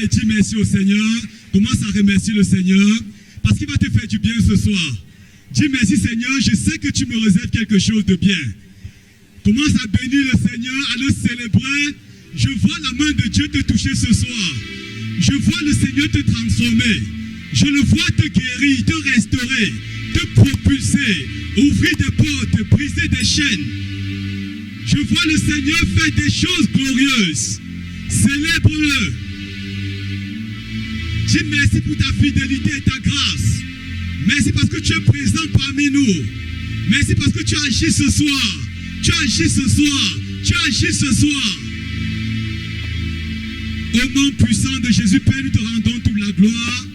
et dis merci au Seigneur. Commence à remercier le Seigneur parce qu'il va te faire du bien ce soir. Dis merci Seigneur, je sais que tu me réserves quelque chose de bien. Commence à bénir le Seigneur, à le célébrer. Je vois la main de Dieu te toucher ce soir. Je vois le Seigneur te transformer. Je le vois te guérir, te restaurer, te propulser, ouvrir des portes, briser des chaînes. Je vois le Seigneur faire des choses glorieuses. Célèbre-le. Dis merci pour ta fidélité et ta grâce. Merci parce que tu es présent parmi nous. Merci parce que tu as agi ce soir. Tu as agi ce soir. Tu as agi ce soir. Au nom puissant de Jésus, Père, nous te rendons toute la gloire.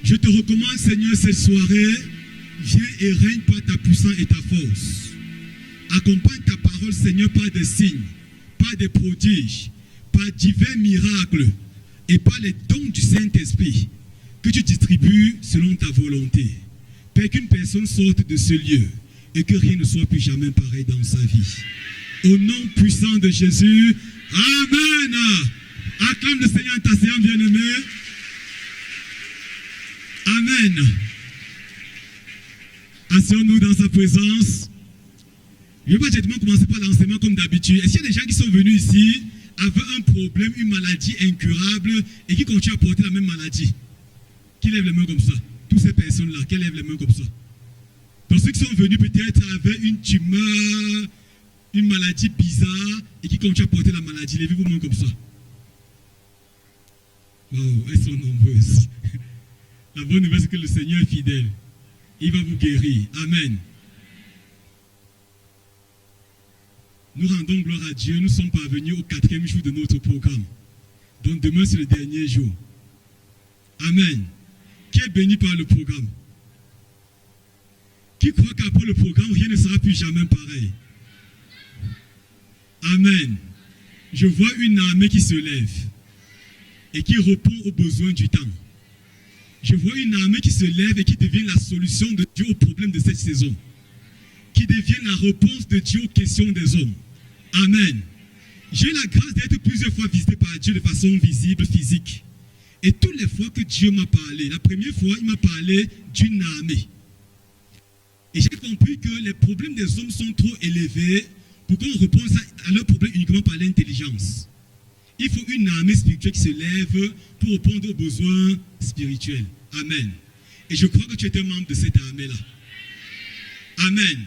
Je te recommande, Seigneur, cette soirée. Viens et règne par ta puissance et ta force. Accompagne ta parole, Seigneur, par des signes, par des prodiges, par divers miracles et par les dons du Saint-Esprit que tu distribues selon ta volonté. Père, qu'une personne sorte de ce lieu et que rien ne soit plus jamais pareil dans sa vie. Au nom puissant de Jésus, Amen. Acclame le Seigneur en t'asseyant, bien-aimé. Amen. Asseyons-nous dans sa présence. Je ne vais pas directement commencer par l'enseignement comme d'habitude. Est-ce qu'il y a des gens qui sont venus ici avec un problème, une maladie incurable et qui continuent à porter la même maladie? Qui lève les mains comme ça? Toutes ces personnes-là, qui lèvent les mains comme ça? Donc ceux qui sont venus peut-être avec une tumeur, une maladie bizarre et qui continuent à porter la maladie, levez vos mains comme ça. Wow, elles sont nombreuses. La bonne nouvelle, c'est que le Seigneur est fidèle. Il va vous guérir. Amen. Nous rendons gloire à Dieu. Nous sommes parvenus au 4e jour de notre programme. Donc demain, c'est le dernier jour. Amen. Qui est béni par le programme? Qui croit qu'après le programme, rien ne sera plus jamais pareil? Amen. Je vois une armée qui se lève et qui répond aux besoins du temps. Je vois une armée qui se lève et qui devient la solution de Dieu aux problèmes de cette saison. Qui devient la réponse de Dieu aux questions des hommes. Amen. J'ai eu la grâce d'être plusieurs fois visité par Dieu de façon visible, physique. Et toutes les fois que Dieu m'a parlé, la première fois, il m'a parlé d'une armée. Et j'ai compris que les problèmes des hommes sont trop élevés pour qu'on réponde à leurs problèmes uniquement par l'intelligence. Il faut une armée spirituelle qui se lève pour répondre aux besoins spirituels. Amen. Et je crois que tu es un membre de cette armée-là. Amen.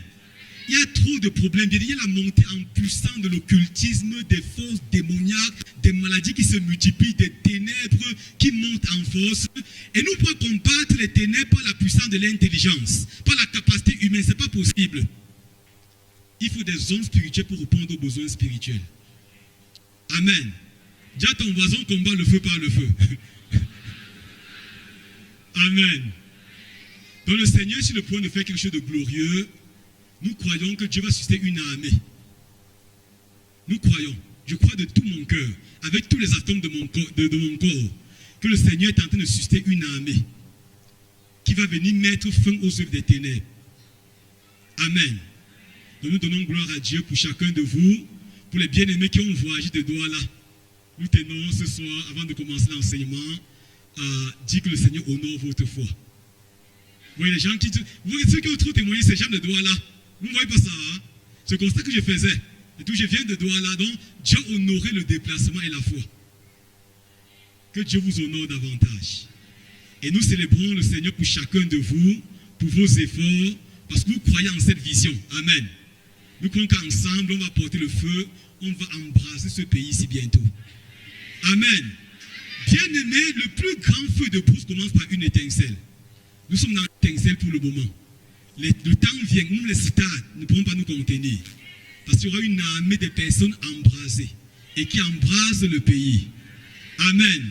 Il y a trop de problèmes. Il y a la montée en puissance de l'occultisme, des forces démoniaques, des maladies qui se multiplient, des ténèbres qui montent en force. Et nous pouvons combattre les ténèbres par la puissance de l'intelligence, par la capacité humaine. Ce n'est pas possible. Il faut des hommes spirituels pour répondre aux besoins spirituels. Amen. Dis à ton voisin, combat le feu par le feu. Amen. Donc le Seigneur est sur le point de faire quelque chose de glorieux. Nous croyons que Dieu va susciter une armée. Nous croyons, je crois de tout mon cœur, avec tous les atomes de mon corps, que le Seigneur est en train de susciter une armée qui va venir mettre fin aux œuvres des ténèbres. Amen. Donc nous donnons gloire à Dieu pour chacun de vous, pour les bien-aimés qui ont voyagé de Douala. Nous tenons ce soir, avant de commencer l'enseignement, à dire que le Seigneur honore votre foi. Vous voyez les gens qui... Vous voyez ceux qui ont trop témoigné, ces gens de Douala. Vous ne voyez pas ça, hein? C'est le constat que je faisais. Et tout, je viens de Douala, donc Dieu a honoré le déplacement et la foi. Que Dieu vous honore davantage. Et nous célébrons le Seigneur pour chacun de vous, pour vos efforts, parce que nous croyons en cette vision. Amen. Nous croyons qu'ensemble, on va porter le feu, on va embraser ce pays ici bientôt. Amen. Bien-aimé, le plus grand feu de brousse commence par une étincelle. Nous sommes dans l'étincelle pour le moment. Le temps vient, nous les stades ne pourront pas nous contenir. Parce qu'il y aura une armée de personnes embrasées et qui embrasent le pays. Amen.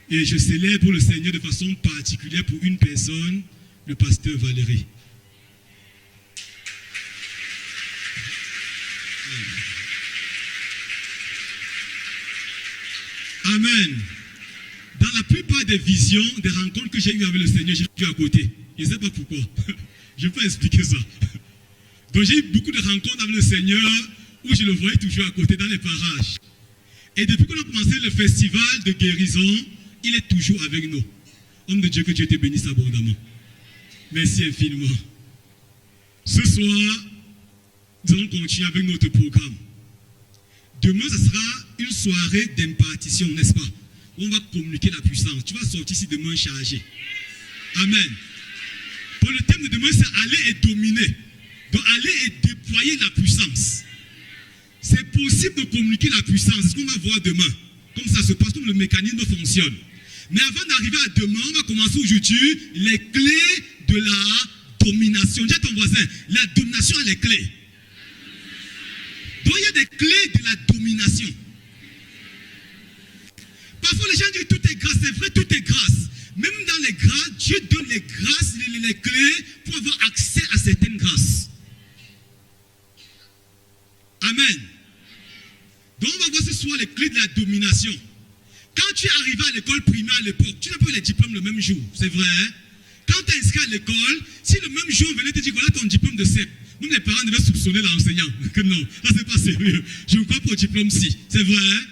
Et je célèbre le Seigneur de façon particulière pour une personne, le pasteur Valérie. Amen. Dans la plupart des visions, des rencontres que j'ai eues avec le Seigneur, j'ai vu à côté. Je ne sais pas pourquoi. Je peux expliquer ça. Donc j'ai eu beaucoup de rencontres avec le Seigneur où je le voyais toujours à côté dans les parages. Et depuis qu'on a commencé le festival de guérison, il est toujours avec nous. Homme de Dieu, que Dieu te bénisse abondamment. Merci infiniment. Ce soir, nous allons continuer avec notre programme. Demain, ce sera une soirée d'impartition, n'est-ce pas? Où on va communiquer la puissance. Tu vas sortir ici demain chargé. Amen. Pour le thème de demain, c'est aller et dominer. Donc, aller et déployer la puissance. C'est possible de communiquer la puissance. C'est ce qu'on va voir demain. Comme ça se passe, comme le mécanisme fonctionne. Mais avant d'arriver à demain, on va commencer aujourd'hui les clés de la domination. Dis à ton voisin, la domination a les clés. Donc il y a des clés de la domination. Parfois les gens disent tout est grâce, c'est vrai, tout est grâce. Même dans les grâces, Dieu donne les grâces, les clés pour avoir accès à certaines grâces. Amen. Donc on va voir ce soir les clés de la domination. Quand tu es arrivé à l'école primaire à l'époque, tu n'as pas eu les diplômes le même jour, c'est vrai. Hein? Quand tu es inscrit à l'école, si le même jour on venait te dire voilà ton diplôme de CEP, même les parents devaient soupçonner l'enseignant. Que non, ça c'est pas sérieux. Je ne crois pas au diplôme-ci, c'est vrai. Hein?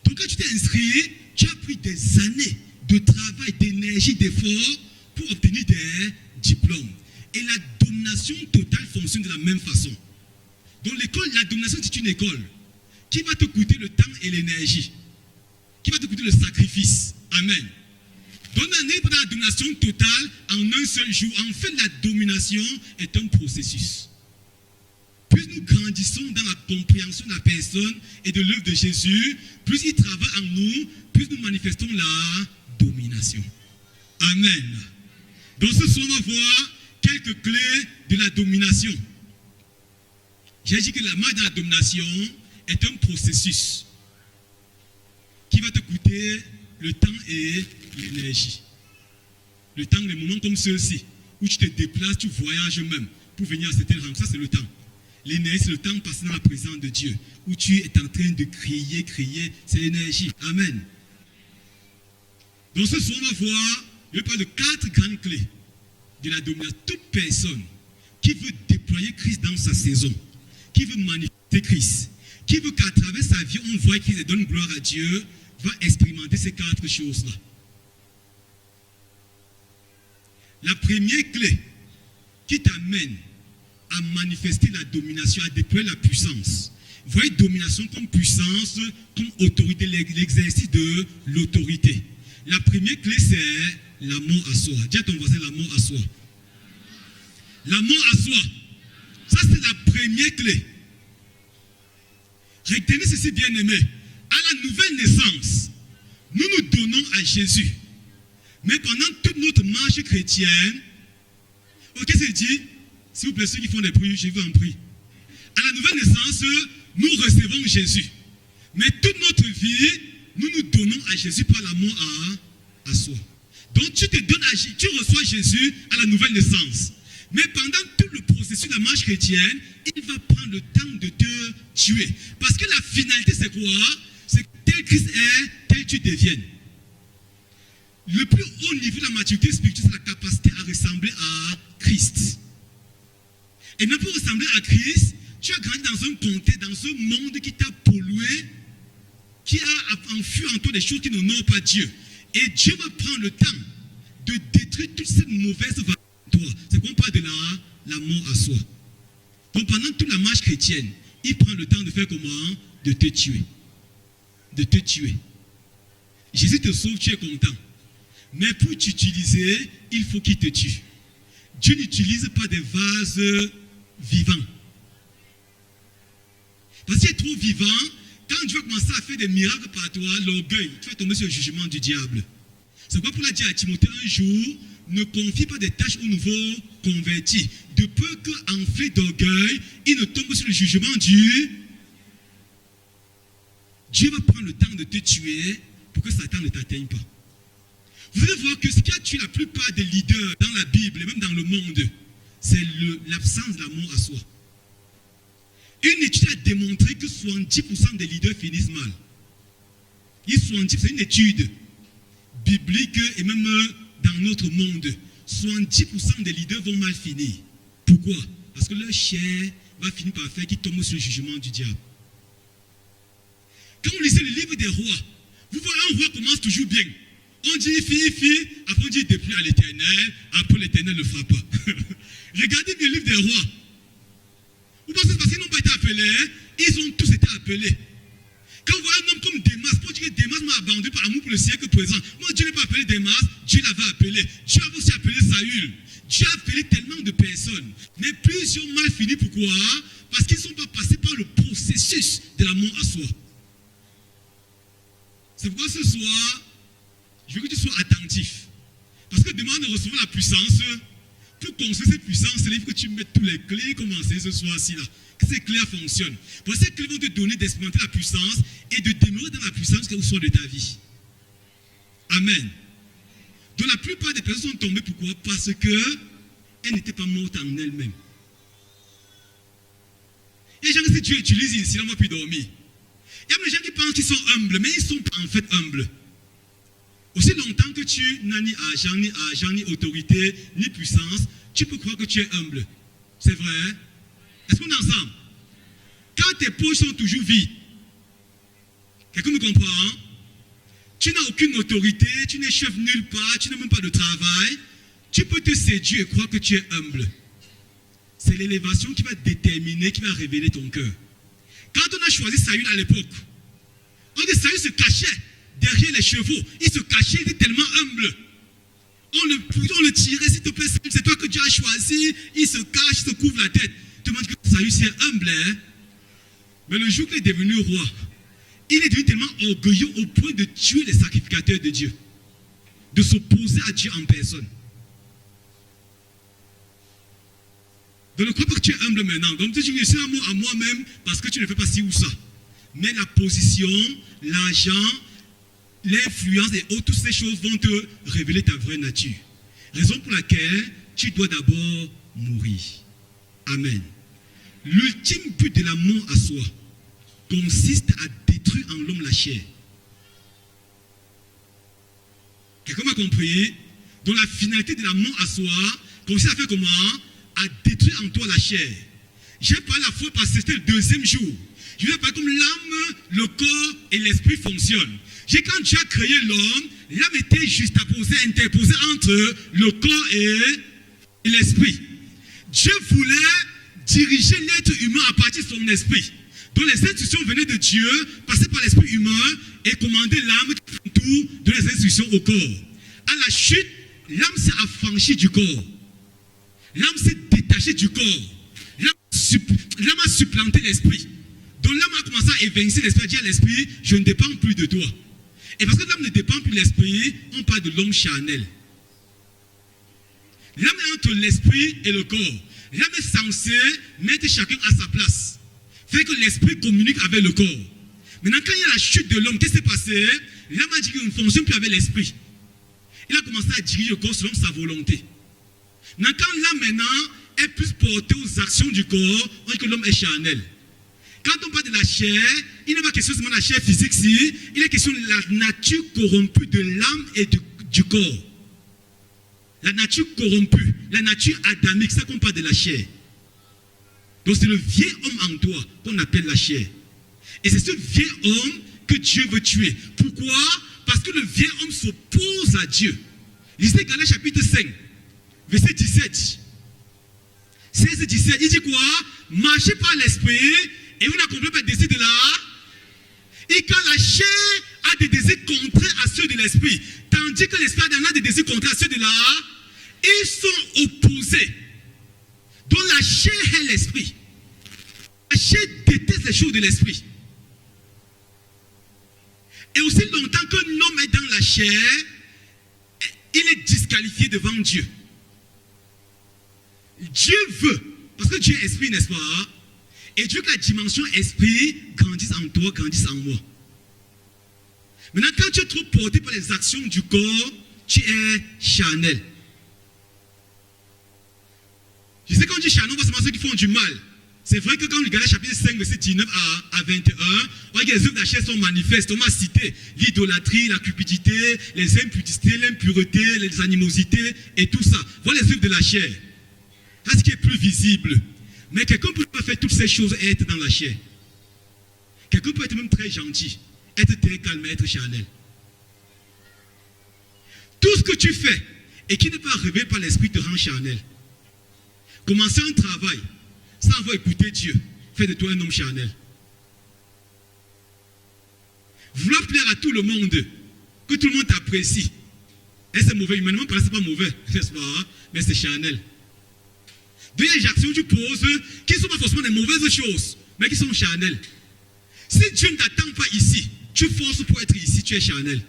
Donc quand tu t'es inscrit, tu as pris des années de travail, d'énergie, d'effort pour obtenir des diplômes. Et la domination totale fonctionne de la même façon. Donc l'école, la domination c'est une école qui va te coûter le temps et l'énergie, qui va te coûter le sacrifice. Amen. Donc la domination totale en un seul jour. En fait, la domination est un processus. Plus nous grandissons dans la compréhension de la personne et de l'œuvre de Jésus, plus il travaille en nous, plus nous manifestons la domination. Amen. Donc ce soir, on va voir quelques clés de la domination. J'ai dit que la marche dans la domination est un processus qui va te coûter le temps et l'énergie. Le temps, les moments comme ceux-ci, où tu te déplaces, tu voyages même pour venir à certaines rencontres, ça c'est le temps. L'énergie, c'est le temps passé dans la présence de Dieu, où tu es en train de crier, c'est l'énergie. Amen. Donc ce soir, on va voir, je vais parler de 4 grandes clés de la domination. Toute personne qui veut déployer Christ dans sa saison, qui veut manifester Christ, qui veut qu'à travers sa vie, on voit Christ et donne gloire à Dieu, va expérimenter ces 4 choses-là. La première clé qui t'amène à manifester la domination, à déployer la puissance. Vous voyez, domination comme puissance, comme autorité, l'exercice de l'autorité. La première clé, c'est l'amour à soi. Dis à ton voisin, l'amour à soi. L'amour à soi. Ça, c'est la première clé. Retenez ceci, bien-aimé. À la nouvelle naissance, nous nous donnons à Jésus. Mais pendant toute notre marche chrétienne, ok, c'est dit, s'il vous plaît, ceux qui font des prières, je vous en prie. À la nouvelle naissance, nous recevons Jésus. Mais toute notre vie, nous nous donnons à Jésus par l'amour à soi. Donc tu te donnes à Jésus, tu reçois Jésus à la nouvelle naissance. Mais pendant tout le processus de la marche chrétienne, il va prendre le temps de te tuer. Parce que la finalité, c'est quoi? C'est que tel Christ est, tel tu deviennes. Le plus haut niveau de la maturité spirituelle, c'est la capacité à ressembler à Christ. Et même pour ressembler à Christ, tu as grandi dans un contexte, dans un monde qui t'a pollué, qui a enfui en toi des choses qui n'honorent pas Dieu. Et Dieu va prendre le temps de détruire toute cette mauvaise valeur en toi. C'est qu'on parle de l'amour à soi. Donc pendant toute la marche chrétienne, il prend le temps de faire comment? De te tuer. De te tuer. Jésus te sauve, tu es content. Mais pour t'utiliser, il faut qu'il te tue. Dieu n'utilise pas des vases vivants. Parce qu'il est trop vivant, quand Dieu va commencer à faire des miracles par toi, l'orgueil, tu vas tomber sur le jugement du diable. C'est quoi pour la dire à Timothée un jour, ne confie pas des tâches aux nouveaux convertis. De peu qu'enflé d'orgueil, il ne tombe sur le jugement du... Dieu va prendre le temps de te tuer pour que Satan ne t'atteigne pas. Vous allez voir que ce qui a tué la plupart des leaders dans la Bible et même dans le monde, c'est l'absence d'amour à soi. Une étude a démontré que 70% des leaders finissent mal. C'est une étude biblique et même dans notre monde. 70% des leaders vont mal finir. Pourquoi? Parce que leur chair va finir par faire qu'ils tombent sur le jugement du diable. Quand on lisait le livre des rois, Vous voyez, un roi commence toujours bien. On dit fille, après on dit déplie à l'Éternel, après l'Éternel ne fera pas. Regardez bien le livre des rois. Vous pensez parce qu'ils n'ont pas été appelés, ils ont tous été appelés. Quand vous voyez un homme comme Démas, pour dire que Démas m'a abandonné par amour pour le siècle présent. Moi, Dieu n'a pas appelé Démas, Dieu l'avait appelé. Dieu a aussi appelé Saül. Dieu a appelé tellement de personnes. Mais plusieurs ont mal fini. Pourquoi? Parce qu'ils ne sont pas passés par le processus de la mort à soi. C'est pourquoi ce soir, je veux que tu sois attentif. Parce que demain, de recevoir la puissance, pour construire cette puissance, il faut que tu mettes tous les clés, comme on sait ce soir-ci là. Que ces clés fonctionnent. Parce que ces clés vont te donner d'expérimenter la puissance et de demeurer dans la puissance qu'elle soit de ta vie. Amen. Donc la plupart des personnes sont tombées, pourquoi? Parce qu'elles n'étaient pas mortes en elles-mêmes. Il y a des gens que si Dieu utilise ici, là, on ne va plus dormir. Il y a des gens qui pensent qu'ils sont humbles, mais ils sont en fait humbles. Aussi longtemps que tu n'as ni argent, ni autorité, ni puissance, tu peux croire que tu es humble. C'est vrai? Est-ce qu'on est ensemble? Quand tes poches sont toujours vides, quelqu'un me comprend? Tu n'as aucune autorité, tu n'es chef nulle part, tu n'as même pas de travail, tu peux te séduire et croire que tu es humble. C'est l'élévation qui va déterminer, qui va révéler ton cœur. Quand on a choisi Saül à l'époque, on dit Saül se cachait derrière les chevaux. Il se cachait, il était tellement humble. On le tirait, s'il te plaît, c'est toi que Dieu a choisi. Il se cache, il se couvre la tête. Tu demandes que Saül c'est humble. Hein? Mais le jour qu'il est devenu roi, il est devenu tellement orgueilleux au point de tuer les sacrificateurs de Dieu. De s'opposer à Dieu en personne. Donc ne crois pas que tu es humble maintenant. Donc tu dis, je suis un mot à moi-même parce que tu ne fais pas ci ou ça. Mais la position, l'argent, l'influence et autres, toutes ces choses vont te révéler ta vraie nature. Raison pour laquelle tu dois d'abord mourir. Amen. L'ultime but de la mort à soi consiste à détruire en l'homme la chair. Quelqu'un m'a compris? Donc la finalité de la mort à soi consiste à faire comment? À détruire en toi la chair. J'ai parlé la fois parce que c'était le deuxième jour. Je vous ai parlé comme l'âme, le corps et l'esprit fonctionnent. Quand Dieu a créé l'homme, l'âme était juxtaposée, interposée entre le corps et l'esprit. Dieu voulait diriger l'être humain à partir de son esprit. Donc les instructions venaient de Dieu, passaient par l'esprit humain et commandaient l'âme qui fait tout de les instructions au corps. À la chute, l'âme s'est affranchie du corps. L'âme s'est détachée du corps. L'âme a supplanté l'esprit. Donc l'âme a commencé à évincer l'esprit, à dire à l'esprit, je ne dépends plus de toi. Et parce que l'âme ne dépend plus de l'esprit, on parle de l'homme charnel. L'âme est entre l'esprit et le corps. L'âme est censée mettre chacun à sa place. Fait que l'esprit communique avec le corps. Maintenant, quand il y a la chute de l'homme, qu'est-ce qui s'est passé? L'âme a dit qu'il ne fonctionne plus avec l'esprit. Il a commencé à diriger le corps selon sa volonté. Maintenant, quand l'âme maintenant est plus portée aux actions du corps, on dit que l'homme est charnel. Quand on parle de la chair, il n'est pas question seulement de la chair physique, si, il est question de la nature corrompue de l'âme et du corps. La nature corrompue, la nature adamique, c'est ça qu'on parle de la chair. Donc c'est le vieil homme en toi qu'on appelle la chair. Et c'est ce vieil homme que Dieu veut tuer. Pourquoi? Parce que le vieil homme s'oppose à Dieu. Lisez Galates chapitre 5, verset 17. 16 et 17, il dit quoi? Marchez par l'esprit et vous n'accomplissez pas les désirs de la... Et quand la chair a des désirs contraires à ceux de l'esprit, tandis que l'esprit a des désirs contraires à ceux de la... Ils sont opposés. Donc la chair est l'esprit. La chair déteste les choses de l'esprit. Et aussi longtemps qu'un homme est dans la chair, il est disqualifié devant Dieu. Dieu veut, parce que Dieu est esprit, n'est-ce pas? Et Dieu que la dimension esprit grandisse en toi, grandisse en moi. Maintenant, quand tu es trop porté par les actions du corps, tu es charnel. Je sais qu'on dit charnel, on va seulement ceux qui font du mal. C'est vrai que quand on regarde chapitre 5, verset 19 à 21, on voit que les œuvres de la chair sont manifestes. On m'a cité l'idolâtrie, la cupidité, les impudités, l'impureté, les animosités et tout ça. Voilà les œuvres de la chair. C'est ce qui est plus visible. Mais quelqu'un ne peut pas faire toutes ces choses et être dans la chair. Quelqu'un peut être même très gentil, être très calme, être charnel. Tout ce que tu fais et qui n'est pas révélé par l'esprit te rend charnel. Commencer un travail sans avoir écouté Dieu fait de toi un homme charnel. Vouloir plaire à tout le monde, que tout le monde t'apprécie. Et c'est mauvais, humainement, ce n'est pas mauvais, n'est-ce pas? Mais c'est charnel. Des actions que tu poses qui ne sont pas forcément des mauvaises choses, mais qui sont charnelles. Si Dieu ne t'attend pas ici, tu forces pour être ici, tu es charnel.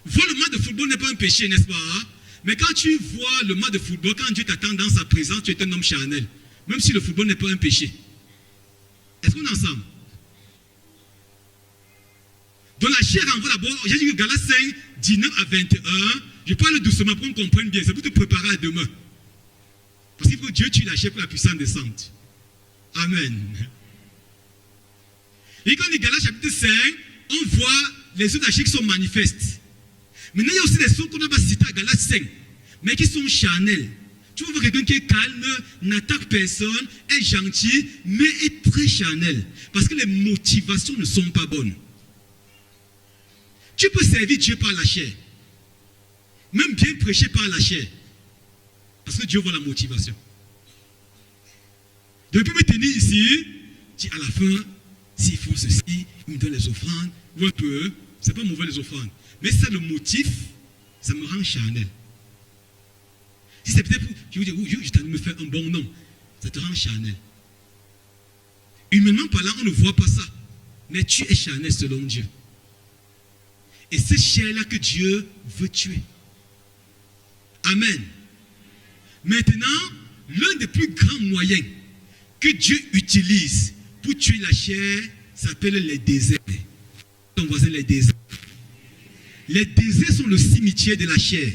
Voir le match de football n'est pas un péché, n'est-ce pas? Mais quand tu vois le match de football, quand Dieu t'attend dans sa présence, tu es un homme charnel. Même si le football n'est pas un péché. Est-ce qu'on est ensemble? Dans la chair envoie d'abord, j'ai dit que Galates 5, 19 à 21, je parle doucement pour qu'on comprenne bien, c'est pour te préparer à demain. Parce qu'il faut que Dieu tue la chair pour la puissance descente. Amen. Et quand on dit Galates chapitre 5, on voit les autres chair qui sont manifestes. Maintenant, il y a aussi des sons qu'on n'a pas cités à Galates 5, mais qui sont charnels. Tu vas voir quelqu'un qui est calme, n'attaque personne, est gentil, mais est très charnel. Parce que les motivations ne sont pas bonnes. Tu peux servir Dieu par la chair. Même bien prêcher par la chair. Parce que Dieu voit la motivation. Donc, il peut me tenir ici, dit à la fin, s'ils font ceci, ils me donnent les offrandes, ou un peu, c'est pas mauvais les offrandes. Mais ça, le motif, ça me rend charnel. Si c'est peut-être pour, je vous dis, oui, je t'ai me faire un bon nom, ça te rend charnel. Humainement parlant, on ne voit pas ça. Mais tu es charnel selon Dieu. Et c'est chair-là que Dieu veut tuer. Amen. Maintenant, l'un des plus grands moyens que Dieu utilise pour tuer la chair s'appelle les déserts. Ton voisin, les déserts. Les déserts sont le cimetière de la chair.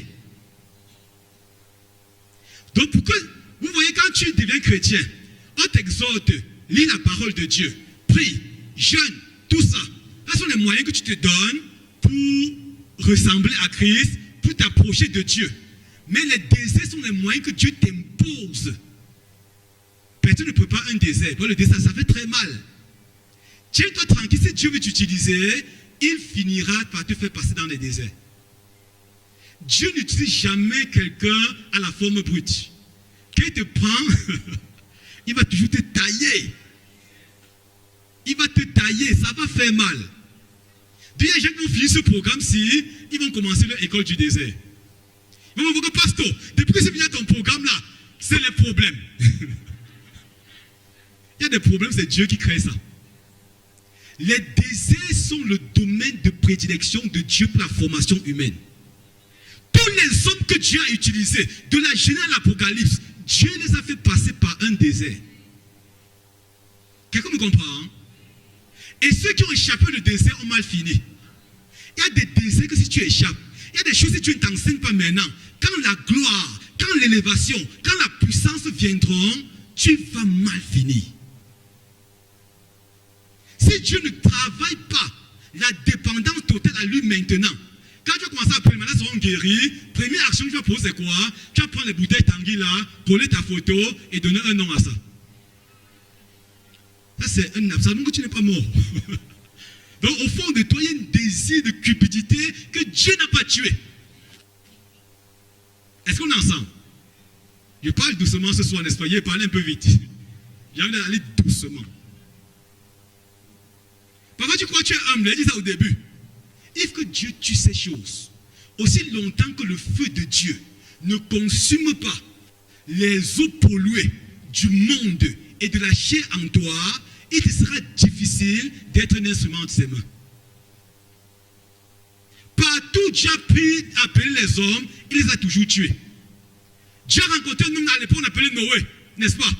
Donc, pourquoi, vous voyez, quand tu deviens chrétien, on t'exhorte, lis la parole de Dieu, prie, jeûne, tout ça. Ce sont les moyens que tu te donnes pour ressembler à Christ, pour t'approcher de Dieu. Mais les déserts sont les moyens que Dieu t'impose. Personne ne prépare un désert. Bon, le désert, ça fait très mal. Tiens-toi tranquille, si Dieu veut t'utiliser, il finira par te faire passer dans les déserts. Dieu n'utilise jamais quelqu'un à la forme brute. Quand il te prend, il va toujours te tailler. Il va te tailler, ça va faire mal. Puis les gens qui vont finir ce programme-ci, ils vont commencer leur école du désert. Ils vont me dire, pasteur, depuis que c'est venu ton programme-là, c'est les problèmes. Il y a des problèmes, c'est Dieu qui crée ça. Les déserts sont le domaine de prédilection de Dieu pour la formation humaine. Tous les hommes que Dieu a utilisés, de la Genèse à l'Apocalypse, Dieu les a fait passer par un désert. Quelqu'un me comprend? Hein? Et ceux qui ont échappé au désert ont mal fini. Il y a des déserts que si tu échappes, il y a des choses que tu ne t'enseignes pas maintenant. Quand la gloire, quand l'élévation, quand la puissance viendront, tu vas mal finir. Si Dieu ne travaille pas la dépendance totale à lui maintenant, quand tu vas commencer à prier, maintenant seront guéris, première action que tu vas poser, c'est quoi? Tu vas prendre les bouteilles Tanguy là, coller ta photo et donner un nom à ça. Ça, c'est un absent, donc tu n'es pas mort. Donc, au fond de toi, il y a un désir de cupidité que Dieu n'a pas tué. Est-ce qu'on est ensemble? Je parle doucement ce soir, n'est-ce pas? Je parle un peu vite. J'ai envie d'aller doucement. Parfois, tu crois que tu es humble, j'ai dit ça au début. Il faut que Dieu tue ces choses. Aussi longtemps que le feu de Dieu ne consume pas les eaux polluées du monde et de la chair en toi, il te sera difficile d'être un instrument de ses mains. Partout Dieu a pu appeler les hommes, il les a toujours tués. Dieu a rencontré un homme à l'époque, on appelait Noé, n'est-ce pas?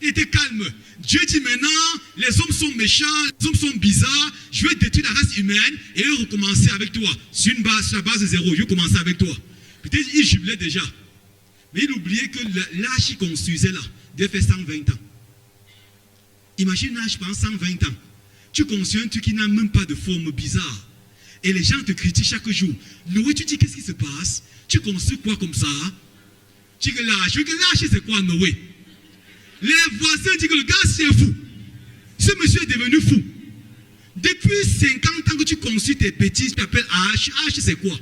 Il était calme. Dieu dit maintenant, les hommes sont méchants, les hommes sont bizarres, je vais détruire la race humaine et je vais recommencer avec toi. Sur la base de zéro, je vais commencer avec toi. Peut-être il jubilait déjà. Mais il oubliait que l'âge qu'il construisait là, devait faire 120 ans. Imagine l'âge pendant 120 ans. Tu construis un truc qui n'a même pas de forme bizarre. Et les gens te critiquent chaque jour. Noé, tu dis qu'est-ce qui se passe? Tu construis quoi comme ça? Tu dis que l'âge, c'est quoi Noé? Les voisins disent que le gars c'est fou. Ce monsieur est devenu fou. Depuis 50 ans que tu construis tes bêtises, tu appelles H. H, c'est quoi?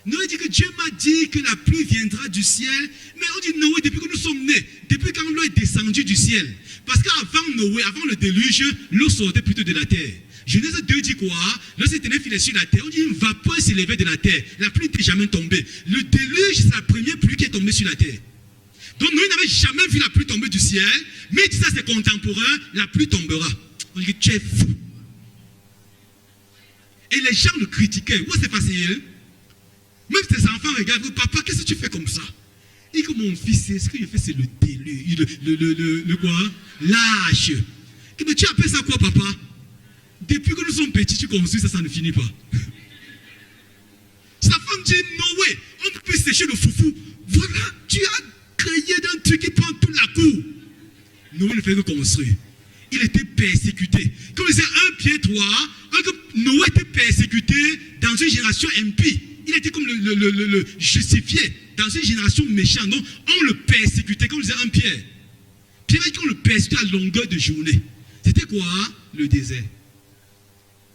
Noé dit que Dieu m'a dit que la pluie viendra du ciel. Mais on dit Noé, depuis que nous sommes nés, depuis quand l'eau est descendue du ciel. Parce qu'avant Noé, avant le déluge, l'eau sortait plutôt de la terre. Genèse 2 dit quoi? Lorsque l'Éternel filait sur la terre, on dit une vapeur s'élevait de la terre. La pluie n'était jamais tombée. Le déluge, c'est la première pluie qui est tombée sur la terre. Donc Noé n'avait jamais vu la pluie tomber du ciel. Mais il dit ça, c'est contemporain, la pluie tombera. On dit que tu es fou. Et les gens le critiquaient. Ouais, c'est facile. Même ses enfants regardent, papa, qu'est-ce que tu fais comme ça? Il dit que mon fils, ce que je fais, c'est le déluge, le quoi? Lâche. Mais tu appelles ça quoi, papa? Depuis que nous sommes petits, tu construis ça, ça ne finit pas. Sa femme dit, Noé, on peut sécher le foufou. Voilà, tu as créé d'un truc qui prend toute la cour. Noé ne fait que construire. Il était persécuté. Comme il disait 1 Pierre 3, Noé était persécuté dans une génération impie. Il était comme le justifié dans une génération méchante. Donc, on le persécutait, comme disait 1 Pierre. Pierre dit qu'on le persécutait à longueur de journée. C'était quoi? Le désert.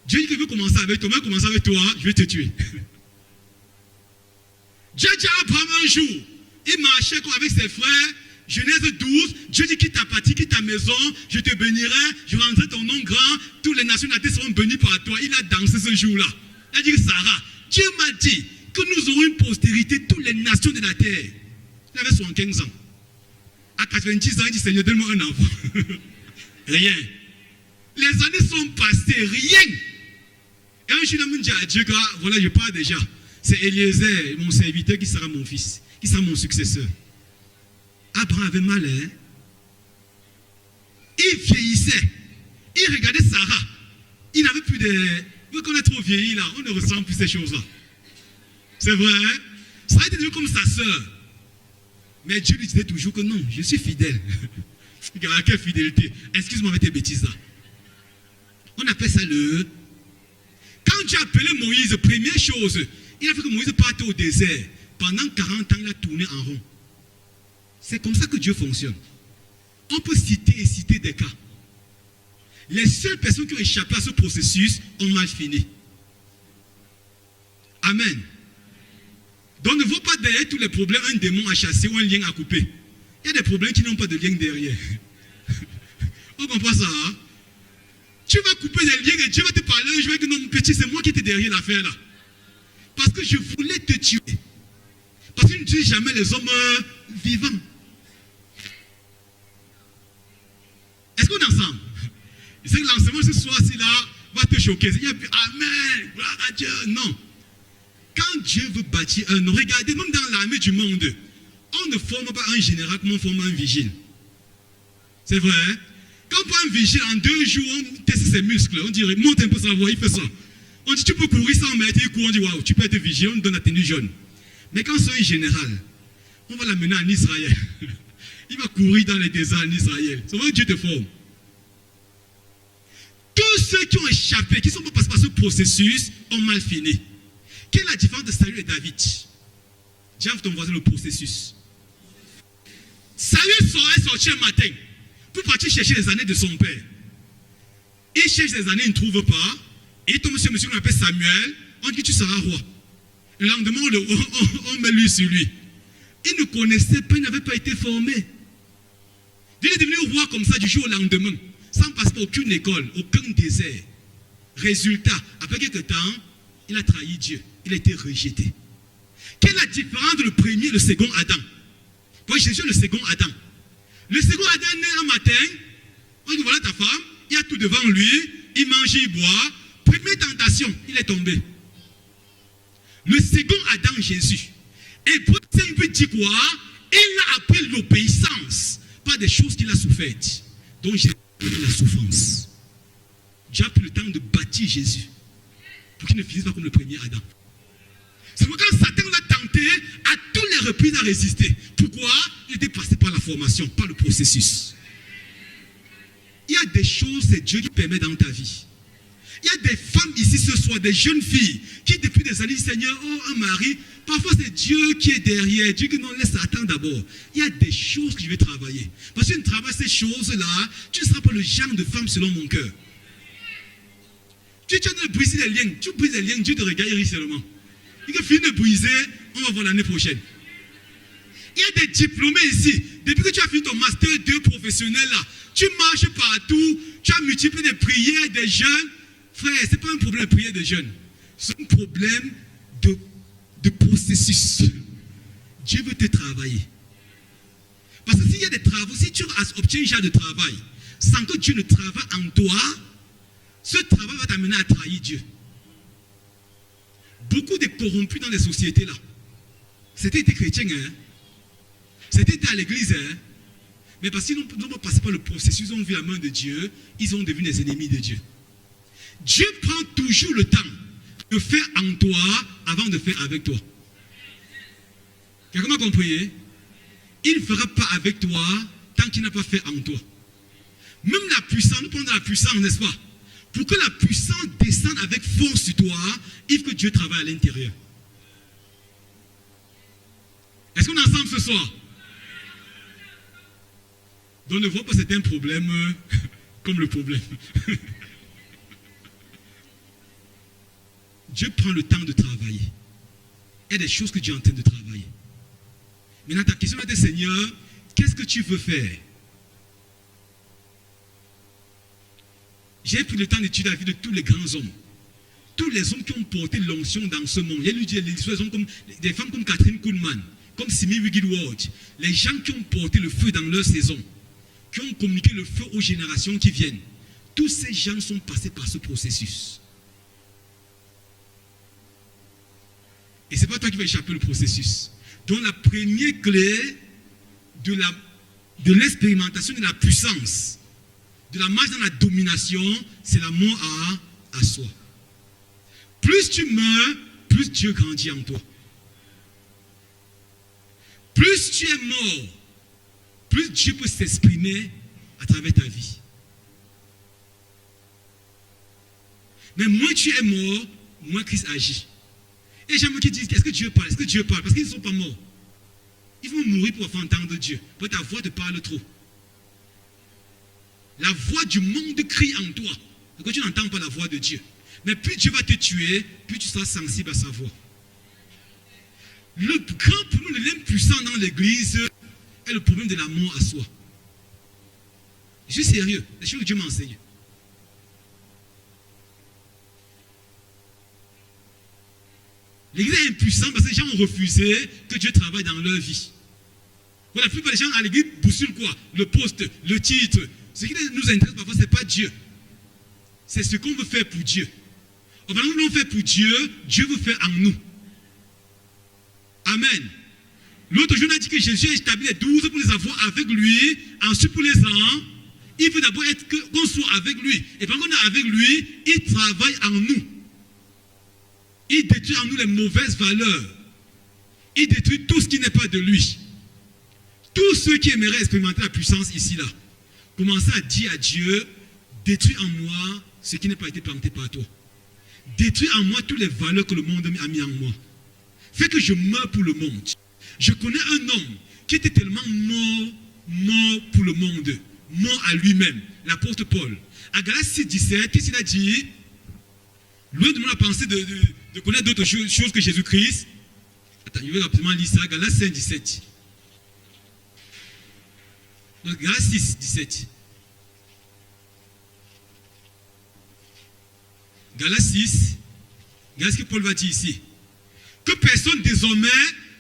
Dieu dit qu'il veut commencer avec toi. Moi, commencer avec toi, je vais te tuer. Dieu dit à Abraham un jour, il marchait avec ses frères. Genèse 12, Dieu dit quitte ta patrie, quitte ta maison, je te bénirai, je rendrai ton nom grand, toutes les nations de la terre seront bénies par toi. Il a dansé ce jour-là. Il a dit que Sarah, Dieu m'a dit que nous aurons une postérité, toutes les nations de la terre. Il avait 75 ans. À 90 ans, il dit Seigneur, donne-moi un enfant. Rien. Les années sont passées, rien. Et un jour, il a dit à Dieu, voilà, je parle déjà. C'est Eliezer, mon serviteur, qui sera mon fils, qui sera mon successeur. Abraham avait mal, hein? Il vieillissait. Il regardait Sarah. Il n'avait plus de... Vu qu'on est trop vieilli là, on ne ressent plus ces choses-là. C'est vrai, hein? Sarah était devenue comme sa sœur. Mais Dieu lui disait toujours que non, je suis fidèle. Regarde, quelle fidélité. Excuse-moi avec tes bêtises là. On appelle ça le... Quand Dieu a appelé Moïse, première chose, il a fait que Moïse parte au désert. Pendant 40 ans, il a tourné en rond. C'est comme ça que Dieu fonctionne. On peut citer et citer des cas. Les seules personnes qui ont échappé à ce processus ont mal fini. Amen. Donc ne vois pas derrière tous les problèmes un démon à chasser ou un lien à couper. Il y a des problèmes qui n'ont pas de lien derrière. On comprend ça, hein? Tu vas couper des liens et Dieu va te parler. Je vais dire non, mon petit, c'est moi qui étais derrière l'affaire là. Parce que je voulais te tuer. Parce que je ne tue jamais les hommes vivants. Est-ce qu'on est ensemble? Je sais que l'enseignement ce soir-ci là va te choquer. Amen, gloire à Dieu. Non. Quand Dieu veut bâtir un homme, regardez, même dans l'armée du monde, on ne forme pas un général comme on forme un vigile. C'est vrai, hein? Quand on prend un vigile, en 2 jours, on teste ses muscles. On dirait, monte un peu sa voix, il fait ça. On dit, tu peux courir 100 mètres, il court, on dit, waouh, tu peux être vigile, on te donne la tenue jaune. Mais quand c'est un général, on va l'amener en Israël. Il va courir dans les déserts en Israël. C'est vrai que Dieu te forme. Tous ceux qui ont échappé, qui ne sont pas passés par ce processus, ont mal fini. Quelle est la différence de Saül et David? Dis à ton voisin le processus. Saül serait sorti un matin pour partir chercher les années de son père. Il cherche les années, il ne trouve pas. Il tombe sur un monsieur qu'on appelle Samuel. On dit que tu seras roi. Le lendemain, on met lui sur lui. Il ne connaissait pas, il n'avait pas été formé. Il est devenu roi comme ça du jour au lendemain, sans passer par aucune école, aucun désert. Résultat, après quelques temps, il a trahi Dieu. Il a été rejeté. Quelle est la différence entre le premier et le second Adam? Quand Jésus est le second Adam. Le second Adam est né un matin, on dit voilà ta femme, il y a tout devant lui, il mange, il boit. Première tentation, il est tombé. Le second Adam, Jésus. Et pour ça, il veut dire quoi? Il a appris l'obéissance, pas des choses qu'il a souffertes. Donc j'ai appris la souffrance. J'ai pris le temps de bâtir Jésus pour qu'il ne finisse pas comme le premier Adam. C'est pourquoi quand Satan l'a tenté, à toutes les reprises à résister. Pourquoi? Il était passé par la formation, par le processus. Il y a des choses, c'est Dieu qui permet dans ta vie. Il y a des femmes ici ce soir, des jeunes filles, qui depuis des années disent Seigneur, oh un mari, parfois c'est Dieu qui est derrière. Dieu qui non, laisse Satan d'abord. Il y a des choses que je vais travailler. Parce que si tu travailles ces choses-là, tu ne seras pas le genre de femme selon mon cœur. Tu es en train de briser les liens. Tu brises les liens, Dieu te regarde, il rit seulement. Il faut finir de briser, on va voir l'année prochaine. Il y a des diplômés ici. Depuis que tu as fini ton master 2 professionnel là, tu marches partout, tu as multiplié des prières des jeunes. Frère, ce n'est pas un problème de prière des jeunes. C'est un problème de processus. Dieu veut te travailler. Parce que s'il y a des travaux, si tu obtiens un genre de travail, sans que Dieu ne travaille en toi, ce travail va t'amener à trahir Dieu. Beaucoup de corrompus dans les sociétés là, c'était des chrétiens, hein? C'était à l'église, hein? Mais parce qu'ils n'ont pas passé par le processus, ils ont vu la main de Dieu, ils ont devenu les ennemis de Dieu. Dieu prend toujours le temps de faire en toi avant de faire avec toi. Quelqu'un m'a compris? Il ne fera pas avec toi tant qu'il n'a pas fait en toi. Même la puissance, nous prenons de la puissance, n'est-ce pas? Pour que la puissance descende avec force sur toi, il faut que Dieu travaille à l'intérieur. Est-ce qu'on est ensemble ce soir? Donc ne vois pas c'est un problème comme le problème. Dieu prend le temps de travailler. Il y a des choses que Dieu est en train de travailler. Maintenant ta question est, Seigneur, qu'est-ce que tu veux faire? J'ai pris le temps d'étudier la vie de tous les grands hommes. Tous les hommes qui ont porté l'onction dans ce monde. J'ai lu des femmes comme Catherine Kuhlman, comme Simi Wigglesworth. Les gens qui ont porté le feu dans leur saison, qui ont communiqué le feu aux générations qui viennent. Tous ces gens sont passés par ce processus. Et ce n'est pas toi qui vas échapper le processus. Donc la première clé de l'expérimentation de la puissance, de la marche dans la domination, c'est la mort à soi. Plus tu meurs, plus Dieu grandit en toi. Plus tu es mort, plus Dieu peut s'exprimer à travers ta vie. Mais moins tu es mort, moins Christ agit. Et les gens qui disent, est-ce que Dieu parle? Est-ce que Dieu parle? Parce qu'ils ne sont pas morts. Ils vont mourir pour faire entendre Dieu. Parce que ta voix te parle trop. La voix du monde crie en toi. Donc tu n'entends pas la voix de Dieu. Mais plus Dieu va te tuer, plus tu seras sensible à sa voix. Le grand problème de l'impuissant dans l'église est le problème de la mort à soi. Je suis sérieux. Les choses que Dieu m'enseigne. L'église est impuissante parce que les gens ont refusé que Dieu travaille dans leur vie. Pour la plupart des gens à l'église bousculent quoi? Le poste, le titre. Ce qui nous intéresse parfois, ce n'est pas Dieu. C'est ce qu'on veut faire pour Dieu. Enfin, nous voulons faire pour Dieu, Dieu veut faire en nous. Amen. L'autre jour, on a dit que Jésus a établi les 12 pour les avoir avec lui. Ensuite, pour les ans, il veut d'abord qu'on soit avec lui. Et pendant qu'on est avec lui, il travaille en nous. Il détruit en nous les mauvaises valeurs. Il détruit tout ce qui n'est pas de lui. Tous ceux qui aimeraient expérimenter la puissance ici, là, commencez à dire à Dieu, détruis en moi ce qui n'a pas été planté par toi. Détruis en moi toutes les valeurs que le monde a mis en moi. Fais que je meure pour le monde. Je connais un homme qui était tellement mort pour le monde, mort à lui-même, l'apôtre Paul. À Galates 6, 17, qu'est-ce qu'il a dit? Loin de moi la pensée de connaître d'autres choses que Jésus-Christ. Attends, je vais rapidement lire ça. Galates 5, 17. Donc, Galates 6, 17. Galates 6. Regardez ce que Paul va dire ici. Que personne désormais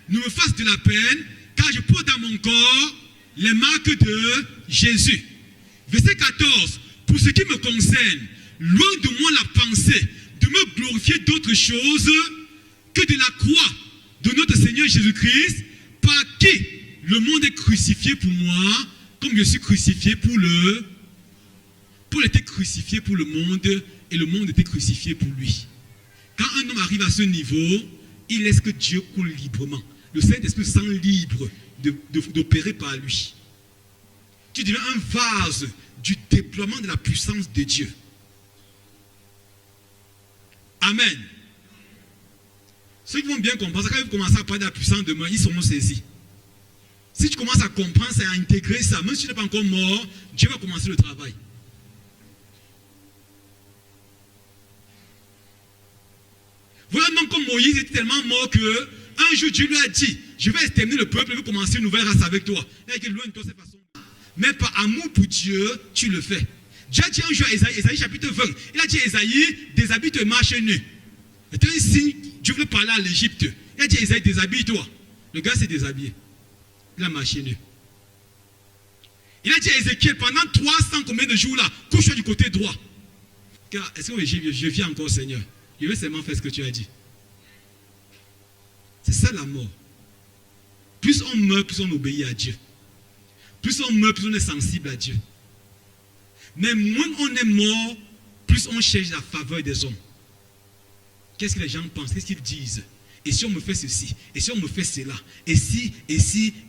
ne me fasse de la peine, car je porte dans mon corps les marques de Jésus. Verset 14. Pour ce qui me concerne, loin de moi la pensée de me glorifier d'autre chose que de la croix de notre Seigneur Jésus-Christ, par qui le monde est crucifié pour moi, comme je suis crucifié pour Paul était crucifié pour le monde et le monde était crucifié pour lui. Quand un homme arrive à ce niveau, il laisse que Dieu coule librement. Le Saint-Esprit se sent libre d'opérer par lui. Tu deviens un vase du déploiement de la puissance de Dieu. Amen. Ceux qui vont bien comprendre, quand ils commencent à parler de la puissance de demain, ils seront saisis. Si tu commences à comprendre ça, à intégrer ça, même si tu n'es pas encore mort, Dieu va commencer le travail. Voilà un homme comme Moïse était tellement mort que un jour Dieu lui a dit, je vais exterminer le peuple, je vais commencer une nouvelle race avec toi. Il a dit, loin de toi cette façon. Mais par amour pour Dieu, tu le fais. Dieu a dit un jour à Esaïe chapitre 20, il a dit à Esaïe, déshabille-toi et marche nu. C'était un signe, Dieu voulait parler à l'Égypte. Il a dit à Esaïe, déshabille-toi. Le gars s'est déshabillé. Il a marché nu. Il a dit à Ézéchiel, pendant 300 combien de jours là, couche-toi du côté droit. Car est-ce que je vis encore, Seigneur? Je veux seulement faire ce que tu as dit. C'est ça la mort. Plus on meurt, plus on obéit à Dieu. Plus on meurt, plus on est sensible à Dieu. Mais moins on est mort, plus on cherche la faveur des hommes. Qu'est-ce que les gens pensent? Qu'est-ce qu'ils disent? Et si on me fait ceci? Et si on me fait cela? Et si,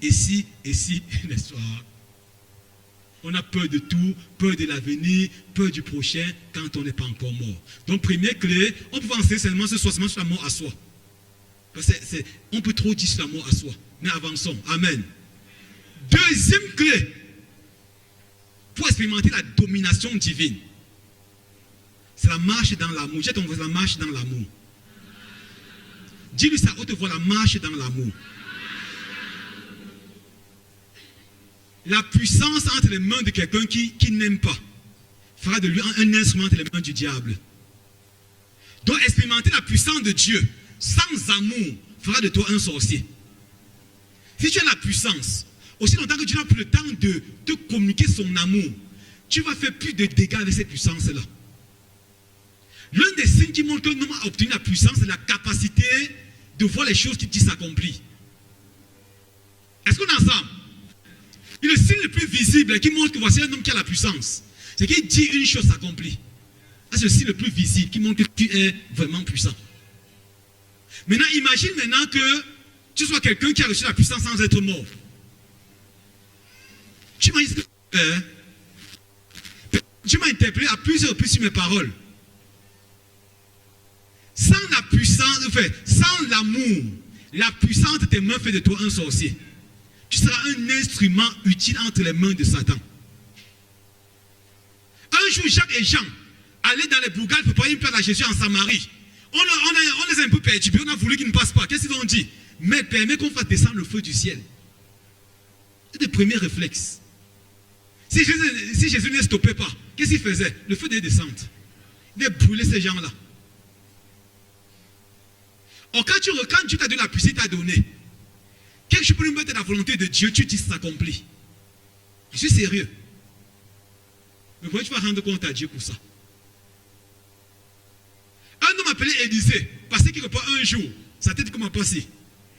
n'est-ce pas? On a peur de tout, peur de l'avenir, peur du prochain quand on n'est pas encore mort. Donc, première clé, on peut penser seulement sur la mort à soi. Parce que on peut trop dire sur la mort à soi. Mais avançons. Amen. Deuxième clé, pour expérimenter la domination divine, c'est la marche dans l'amour. J'ai ton voix, la marche dans l'amour. Dis-lui ça haute voix, la marche dans l'amour. La puissance entre les mains de quelqu'un qui n'aime pas fera de lui un instrument entre les mains du diable. Donc expérimenter la puissance de Dieu sans amour fera de toi un sorcier. Si tu as la puissance, aussi longtemps que tu n'as plus le temps de te communiquer son amour, tu vas faire plus de dégâts avec cette puissance-là. L'un des signes qui montre que l'homme a obtenu la puissance, c'est la capacité de voir les choses qui s'accomplissent. Est-ce qu'on est ensemble? Et le signe le plus visible qui montre que voici un homme qui a la puissance, c'est qu'il dit une chose s'accomplit. C'est le signe le plus visible qui montre que tu es vraiment puissant. Maintenant, imagine maintenant que tu sois quelqu'un qui a reçu la puissance sans être mort. Tu m'as interpellé à plusieurs reprises sur mes paroles. Sans la puissance, sans l'amour, la puissance de tes mains fait de toi un sorcier. Tu seras un instrument utile entre les mains de Satan. Un jour, Jacques et Jean allaient dans les bourgades pour préparer une place à Jésus en Samarie. On les a un peu perturbés, on a voulu qu'ils ne passent pas. Qu'est-ce qu'ils ont dit? Mais permets qu'on fasse descendre le feu du ciel. C'est le premier réflexe. Si Jésus ne stoppait pas, qu'est-ce qu'il faisait? Le feu devait descendre. Il devait brûler ces gens-là. Or, quand Dieu t'a donné la puissance, il t'a donné. Quelque chose pour nous mettre la volonté de Dieu, tu dis ça s'accomplit. Je suis sérieux. Mais comment tu vas rendre compte à Dieu pour ça? Un homme appelé Élisée, passé quelque part un jour, sa tête comment passer.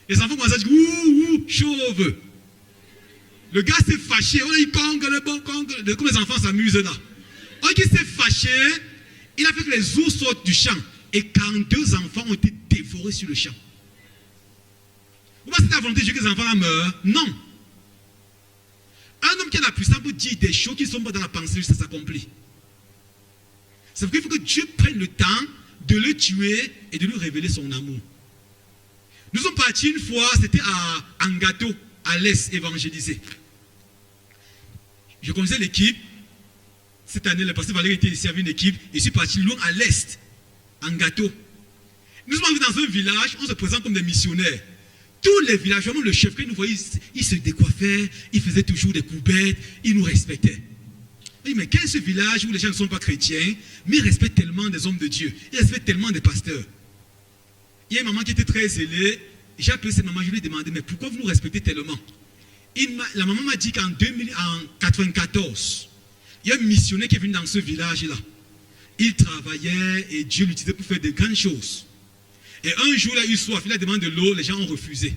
Les enfants commencent à dire ouh, chauve. Le gars s'est fâché, il congue, comme les enfants s'amusent là. Il s'est fâché, il a fait que les ours sortent du champ. Et 42 enfants ont été dévorés sur le champ. Vous pensez que c'est la volonté de Dieu que les enfants meurent? Non. Un homme qui a la puissance pour dire des choses qui ne sont pas dans la pensée, ça s'accomplit. C'est pourquoi il faut que Dieu prenne le temps de le tuer et de lui révéler son amour. Nous sommes partis une fois, c'était à Angato, à l'Est, évangélisé. Je connaissais l'équipe. Cette année, le pasteur Valérie était ici avec une équipe. Et je suis parti loin à l'Est, Angato. Nous sommes arrivés dans un village, on se présente comme des missionnaires. Tous les villageois, même le chef, quand il nous voyait, il se décoiffait, il faisait toujours des coups bêtes, il nous respectait. Oui, mais quel est ce village où les gens ne sont pas chrétiens, mais ils respectent tellement des hommes de Dieu, ils respectent tellement des pasteurs. Il y a une maman qui était très zélée, j'ai appelé cette maman, je lui ai demandé, mais pourquoi vous nous respectez tellement? La maman m'a dit qu'en 1994, il y a un missionnaire qui est venu dans ce village-là. Il travaillait et Dieu l'utilisait pour faire de grandes choses. Et un jour, il a eu soif, il a demandé de l'eau, les gens ont refusé.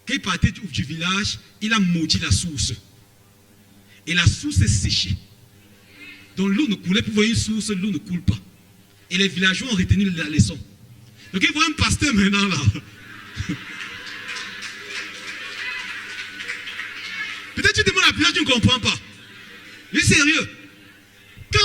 Quand il partait du village, il a maudit la source. Et la source est séchée. Donc l'eau ne coulait, pour voir une source, l'eau ne coule pas. Et les villageois ont retenu la leçon. Donc il voit un pasteur maintenant là. Peut-être tu demandes la puissance, tu ne comprends pas. Mais sérieux. Quand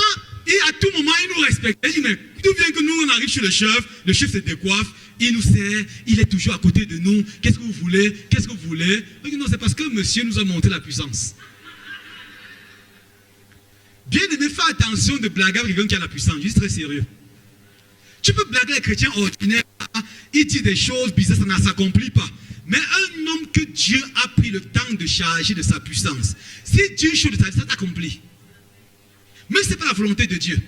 à tout moment il nous respecte, il dit mais d'où vient que nous on arrive chez le chef se décoiffe, il nous sert, il est toujours à côté de nous, qu'est-ce que vous voulez? Qu'est-ce que vous voulez? Non, c'est parce que monsieur nous a montré la puissance. Bien aimé, fais attention de blaguer avec quelqu'un qui a la puissance, juste très sérieux. Tu peux blaguer les chrétiens ordinaires, ils disent des choses bizarres, ça ne s'accomplit pas. Mais un homme que Dieu a pris le temps de charger de sa puissance, si Dieu chose de ta vie, ça t'accomplit. Mais ce n'est pas la volonté de Dieu.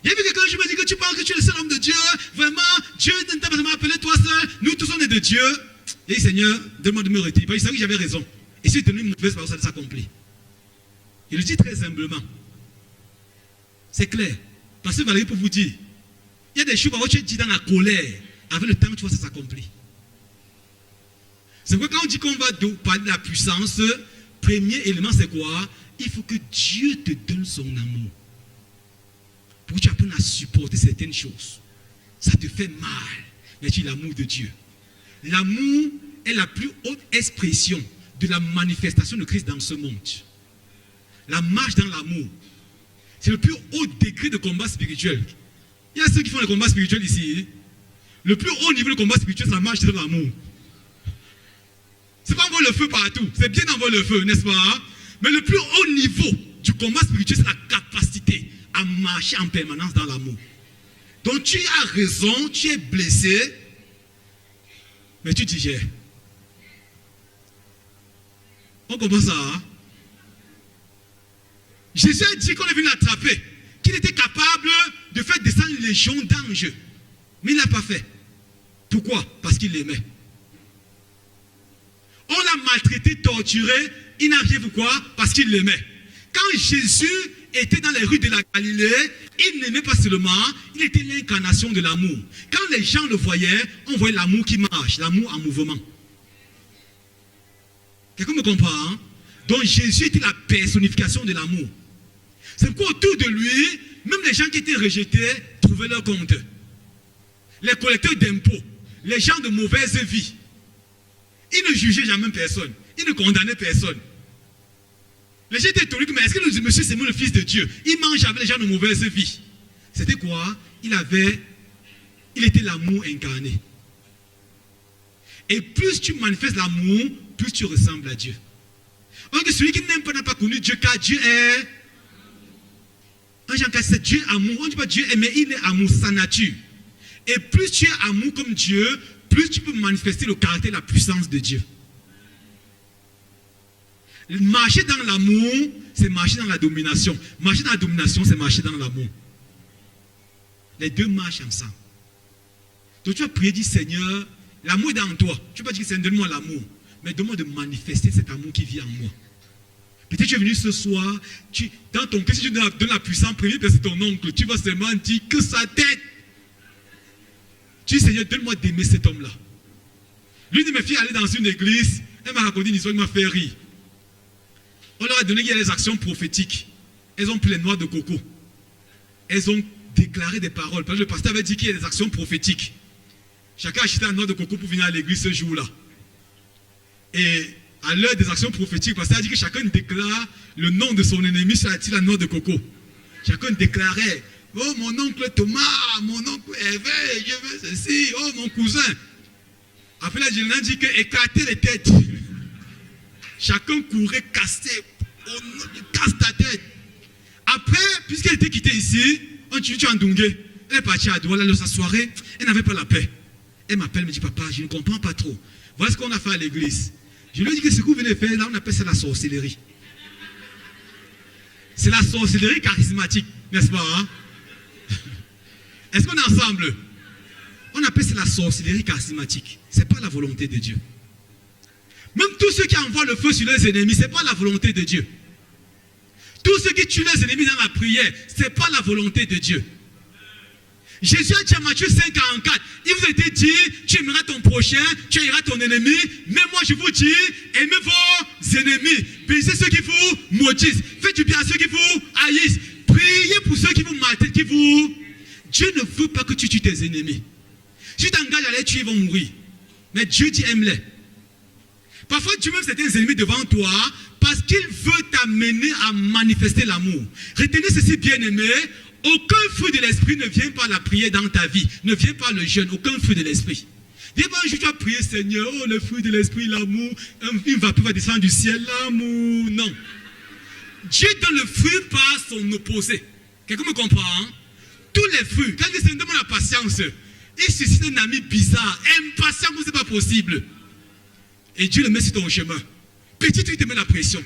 Il y a vu quelqu'un, je me dis que tu penses que tu es le seul homme de Dieu, vraiment, Dieu ne t'a pas appelé toi seul, nous tous on est de Dieu. Et dit, Seigneur, donne-moi de me retirer. Il savait que j'avais raison. Et si tu donnes une mauvaise parole, ça s'accomplit. Il le dit très humblement. C'est clair. Parce que Valérie, pour vous dire, il y a des choses que tu dis dans la colère, avec le temps, tu vois, ça s'accomplit. C'est pourquoi quand on dit qu'on va parler de la puissance, premier élément, c'est quoi? Il faut que Dieu te donne son amour. Pour que tu apprennes à supporter certaines choses. Ça te fait mal, mais tu as l'amour de Dieu. L'amour est la plus haute expression de la manifestation de Christ dans ce monde. La marche dans l'amour, c'est le plus haut degré de combat spirituel. Il y a ceux qui font le combat spirituel ici. Le plus haut niveau de combat spirituel, c'est la marche dans l'amour. C'est pas envoyer le feu partout. C'est bien d'envoyer le feu, n'est-ce pas? Mais le plus haut niveau du combat spirituel, c'est la capacité à marcher en permanence dans l'amour. Donc tu as raison, tu es blessé, mais tu digères. On comprend ça, hein? Jésus a dit qu'on est venu l'attraper, qu'il était capable de faire descendre une légion d'anges. Mais il ne l'a pas fait. Pourquoi? Parce qu'il l'aimait. On l'a maltraité, torturé, il n'a rien pourquoi? Parce qu'il l'aimait. Quand Jésus était dans les rues de la Galilée, il n'aimait pas seulement, il était l'incarnation de l'amour. Quand les gens le voyaient, on voyait l'amour qui marche, l'amour en mouvement. Quelqu'un me comprend? Hein? Donc Jésus était la personnification de l'amour. C'est pourquoi autour de lui, même les gens qui étaient rejetés trouvaient leur compte. Les collecteurs d'impôts, les gens de mauvaise vie, ils ne jugeaient jamais personne, ils ne condamnaient personne. Les gens étaient étonnés, mais est-ce que le monsieur c'est moi le fils de Dieu? Il mange avec les gens de mauvaise vie. C'était quoi? Il était l'amour incarné. Et plus tu manifestes l'amour, plus tu ressembles à Dieu. Donc celui qui n'aime pas n'a pas connu Dieu, car Dieu est... Un Jean 4, c'est Dieu amour. On ne dit pas Dieu est, mais il est amour, sa nature. Et plus tu es amour comme Dieu, plus tu peux manifester le caractère et la puissance de Dieu. Marcher dans l'amour, c'est marcher dans la domination. Marcher dans la domination, c'est marcher dans l'amour. Les deux marchent ensemble. Donc tu vas prier, dire Seigneur, l'amour est dans toi. Tu ne vas pas dire Seigneur, donne-moi l'amour. Mais donne-moi de manifester cet amour qui vit en moi. Peut-être tu es venu ce soir, dans ton cœur, si tu donnes la puissance, premier, c'est ton oncle. Tu vas seulement dire que sa tête. Tu dis Seigneur, donne-moi d'aimer cet homme-là. L'une de mes filles allait dans une église, elle m'a raconté une histoire, elle m'a fait rire. On leur a donné qu'il y a des actions prophétiques. Elles ont pris les noix de coco. Elles ont déclaré des paroles. Parce que le pasteur avait dit qu'il y a des actions prophétiques. Chacun a acheté un noix de coco pour venir à l'église ce jour-là. Et à l'heure des actions prophétiques, le pasteur a dit que chacun déclare le nom de son ennemi sur la noix de coco. Chacun déclarait, oh mon oncle Thomas, mon oncle Hervé, je veux ceci, oh mon cousin. Après la Jérémie a dit que éclater les têtes. Chacun courait, cassait, casse ta tête. Après, puisqu'elle était quittée ici, on tue en Dungé. Elle est partie à Douala, sa soirée, elle n'avait pas la paix. Elle m'appelle, me dit, papa, je ne comprends pas trop. Voilà ce qu'on a fait à l'église. Je lui ai dit que ce que vous venez faire, là, on appelle ça la sorcellerie. C'est la sorcellerie charismatique, n'est-ce pas? Hein? Est-ce qu'on est ensemble? On appelle ça la sorcellerie charismatique. Ce n'est pas la volonté de Dieu. Même tous ceux qui envoient le feu sur leurs ennemis, ce n'est pas la volonté de Dieu. Tous ceux qui tuent leurs ennemis dans la prière, ce n'est pas la volonté de Dieu. Jésus a dit à Matthieu 5,44, il vous a été dit, tu aimeras ton prochain, tu haïras ton ennemi, mais moi je vous dis, aimez vos ennemis, bénissez ceux qui vous maudissent, faites du bien à ceux qui vous haïssent, priez pour ceux qui vous maltraitent, qui vous... Dieu ne veut pas que tu tues tes ennemis. Si tu t'engages à les tuer, ils vont mourir. Mais Dieu dit, aime-les. Parfois, tu mets certains ennemis devant toi parce qu'il veut t'amener à manifester l'amour. Retenez ceci, bien-aimé. Aucun fruit de l'esprit ne vient par la prière dans ta vie. Ne vient par le jeûne. Aucun fruit de l'esprit. Dis pas un jour tu vas prier, Seigneur, oh le fruit de l'esprit, l'amour. Une vapeur va descendre du ciel, l'amour. Non. Dieu donne le fruit par son opposé. Quelqu'un me comprend? Hein? tous les fruits. Quand il se demande la patience, il suscite un ami bizarre, impatient comme ce n'est pas possible. Et Dieu le met sur ton chemin. Petit, tu te mets la pression.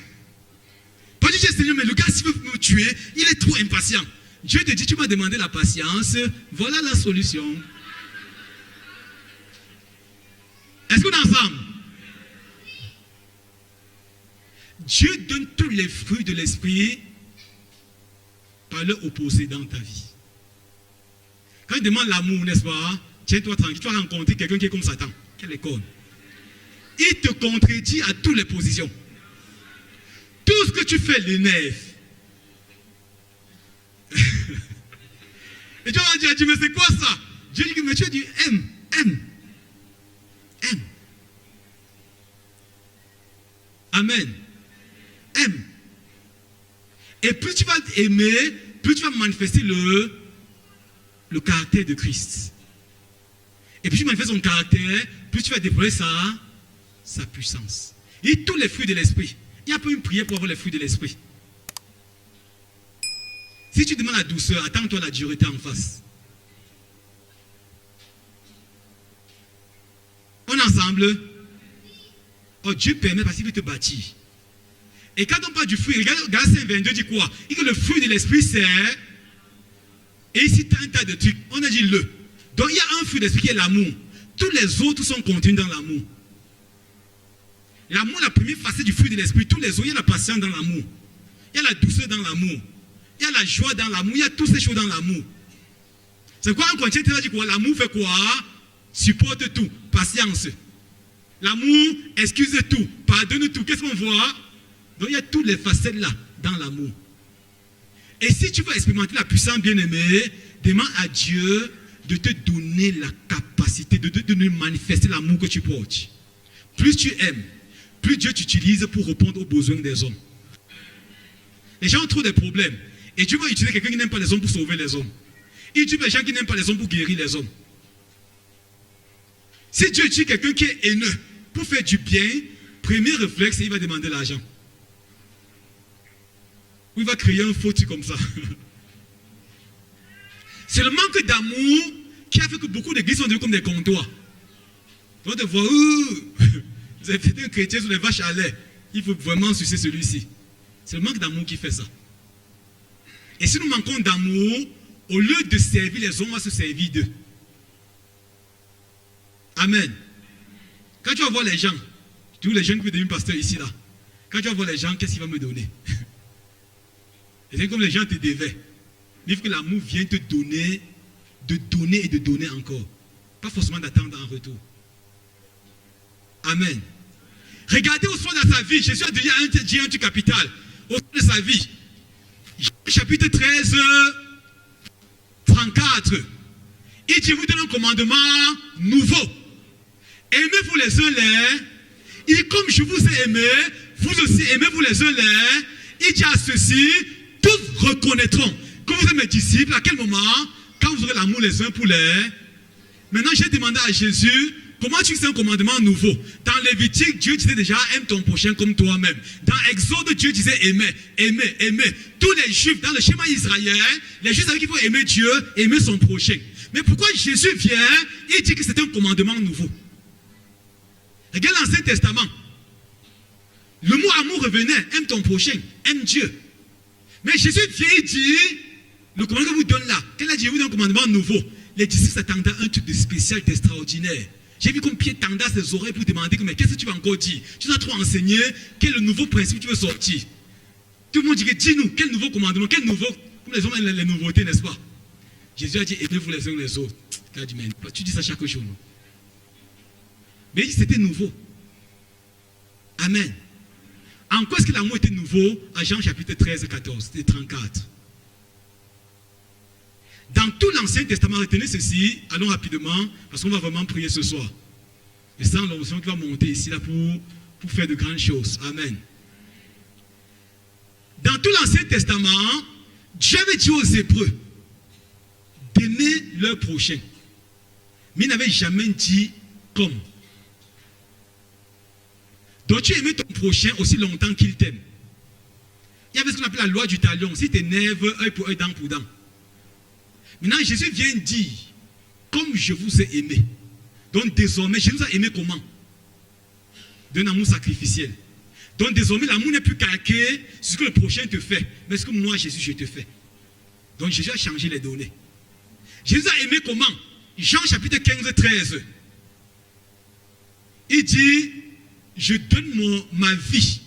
Pas du tout, Seigneur, mais le gars, s'il veut me tuer, il est trop impatient. Dieu te dit, tu m'as demandé la patience, voilà la solution. Est-ce qu'on est ensemble? Dieu donne tous les fruits de l'esprit par leur opposé dans ta vie. Quand il demande l'amour, n'est-ce pas? Tiens-toi tranquille, tu vas rencontrer quelqu'un qui est comme Satan. Quelle école? Il te contredit à toutes les positions. Tout ce que tu fais l'énerve. Et tu vas dire, mais c'est quoi ça? Dieu dit, mais tu as dit, aime. Amen. Aime. Et plus tu vas aimer, plus tu vas manifester le caractère de Christ. Et plus tu manifestes son caractère, plus tu vas déployer sa puissance. Et tous les fruits de l'esprit. Il n'y a pas une prière pour avoir les fruits de l'esprit. Si tu demandes la douceur, attends-toi la dureté en face. On est ensemble. Oh, Dieu permet parce qu'il veut te bâtir. Et quand on parle du fruit, regarde Saint 22 dit quoi? Il dit que le fruit de l'esprit c'est... Et ici, tu as un tas de trucs. On a dit le. Donc il y a un fruit de l'esprit qui est l'amour. Tous les autres sont contenus dans l'amour. L'amour, la première facette du fruit de l'esprit. Tous les autres, il y a la patience dans l'amour. Il y a la douceur dans l'amour. Il y a la joie dans l'amour. Il y a toutes ces choses dans l'amour. C'est quoi un Corinthiens, tu as dit quoi? L'amour fait quoi? Supporte tout. Patience. L'amour excuse tout. Pardonne tout. Qu'est-ce qu'on voit? Donc il y a toutes les facettes là dans l'amour. Et si tu veux expérimenter la puissance bien-aimée, demande à Dieu de te donner la capacité de manifester l'amour que tu portes. Plus tu aimes, plus Dieu t'utilise pour répondre aux besoins des hommes. Les gens ont trop de problèmes. Et Dieu va utiliser quelqu'un qui n'aime pas les hommes pour sauver les hommes. Il utilise les gens qui n'aiment pas les hommes pour guérir les hommes. Si Dieu utilise quelqu'un qui est haineux pour faire du bien, premier réflexe, il va demander l'argent. Ou il va créer un faux truc comme ça. C'est le manque d'amour qui a fait que beaucoup d'églises sont devenues comme des comptoirs. Donc de voir, vous avez fait un chrétien sur les vaches à lait. Il faut vraiment sucer celui-ci. C'est le manque d'amour qui fait ça. Et si nous manquons d'amour, au lieu de servir les hommes, on va se servir d'eux. Amen. Quand tu vas voir les gens, tous les jeunes qui veulent devenir pasteur ici, là, quand tu vas voir les gens, qu'est-ce qu'il va me donner? Et c'est comme les gens te dévaient. Il faut que l'amour vienne te donner, de donner et de donner encore. Pas forcément d'attendre en retour. Amen. Regardez au fond de sa vie. Jésus a dit un truc capital. Au fond de sa vie. Chapitre 13, 34. Il dit, vous donne un commandement nouveau. Aimez-vous les uns les. Il dit, comme je vous ai aimé, vous aussi aimez-vous les uns les. Il dit à ceci, tous reconnaîtront que vous êtes mes disciples. À quel moment? Quand vous aurez l'amour les uns pour les. Maintenant, j'ai demandé à Jésus, comment tu sais un commandement nouveau? Dans Lévitique, Dieu disait déjà, aime ton prochain comme toi-même. Dans Exode, Dieu disait, aimer. Tous les Juifs, dans le schéma israélien, les Juifs savaient qu'il faut aimer Dieu, aimer son prochain. Mais pourquoi Jésus vient, il dit que c'est un commandement nouveau? Regarde l'Ancien Testament. Le mot amour revenait, aime ton prochain, aime Dieu. Mais Jésus vient, il dit, le commandement que vous donne là, quand il a dit, vous donne un commandement nouveau, les disciples s'attendaient à un truc de spécial, d'extraordinaire. J'ai vu comme Pierre tendait ses oreilles pour demander, mais qu'est-ce que tu vas encore dire? Tu dois trop enseigner, quel est le nouveau principe que tu veux sortir? Tout le monde dit, dis-nous, quel nouveau commandement, quel nouveau, comme les hommes aiment les nouveautés, n'est-ce pas? Jésus a dit, aimez-vous les uns les autres. Il a dit, mais tu dis ça chaque jour, non? Mais il dit, c'était nouveau. Amen. En quoi est-ce que l'amour était nouveau? À Jean chapitre 13, 14 et 34. Dans tout l'Ancien Testament, retenez ceci, allons rapidement, parce qu'on va vraiment prier ce soir. Et sans l'onction qui va monter ici là pour faire de grandes choses. Amen. Dans tout l'Ancien Testament, Dieu avait dit aux Hébreux d'aimer leur prochain. Mais il n'avait jamais dit comme. Donc tu aimes ton prochain aussi longtemps qu'il t'aime. Il y avait ce qu'on appelle la loi du talion. Si tu énerves, œil pour œil, dent pour dent. Maintenant, Jésus vient dire, comme je vous ai aimé. Donc désormais, Jésus nous a aimé comment? D'un amour sacrificiel. Donc désormais, l'amour n'est plus calqué sur ce que le prochain te fait, mais ce que moi, Jésus, je te fais. Donc Jésus a changé les données. Jésus a aimé comment? Jean chapitre 15, 13. Il dit, je donne ma vie.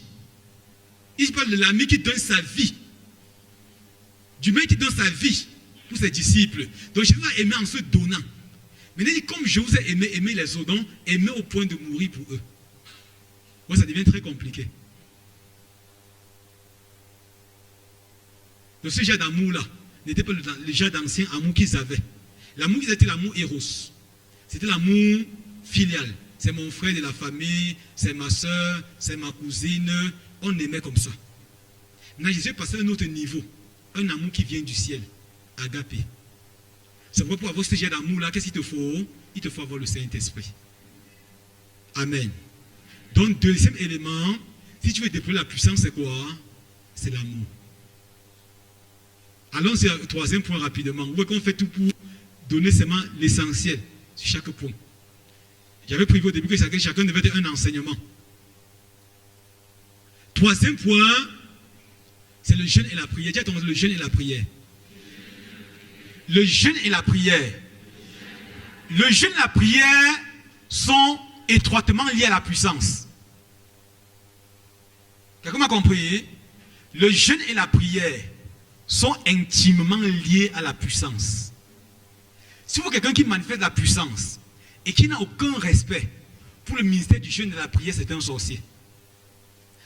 Il parle de l'ami qui donne sa vie. Du mec qui donne sa vie pour ses disciples. Donc Jésus a aimé en se donnant. Mais il dit, comme je vous ai aimé, aimez les autres, donc aimez au point de mourir pour eux. Moi, ça devient très compliqué. Donc ce genre d'amour-là n'était pas le genre d'ancien amour qu'ils avaient. L'amour qu'ils avaient, c'était l'amour héros. C'était l'amour filial. C'est mon frère de la famille, c'est ma soeur, c'est ma cousine. On aimait comme ça. Maintenant, Jésus est passé à un autre niveau. Un amour qui vient du ciel. Agapé. C'est pourquoi pour avoir ce genre d'amour-là, qu'est-ce qu'il te faut? Il te faut avoir le Saint-Esprit. Amen. Donc, deuxième élément, si tu veux déployer la puissance, c'est quoi? C'est l'amour. Allons-y au troisième point rapidement. Vous voyez qu'on fait tout pour donner seulement l'essentiel sur chaque point. J'avais prévu au début que chacun devait être un enseignement. Troisième point, c'est le jeûne et la prière. Dis à ton le jeûne et la prière. Le jeûne et la prière. Le jeûne et la prière sont étroitement liés à la puissance. Quelqu'un m'a compris? Le jeûne et la prière sont intimement liés à la puissance. Si vous avez quelqu'un qui manifeste la puissance et qui n'a aucun respect pour le ministère du jeûne et de la prière, c'est un sorcier.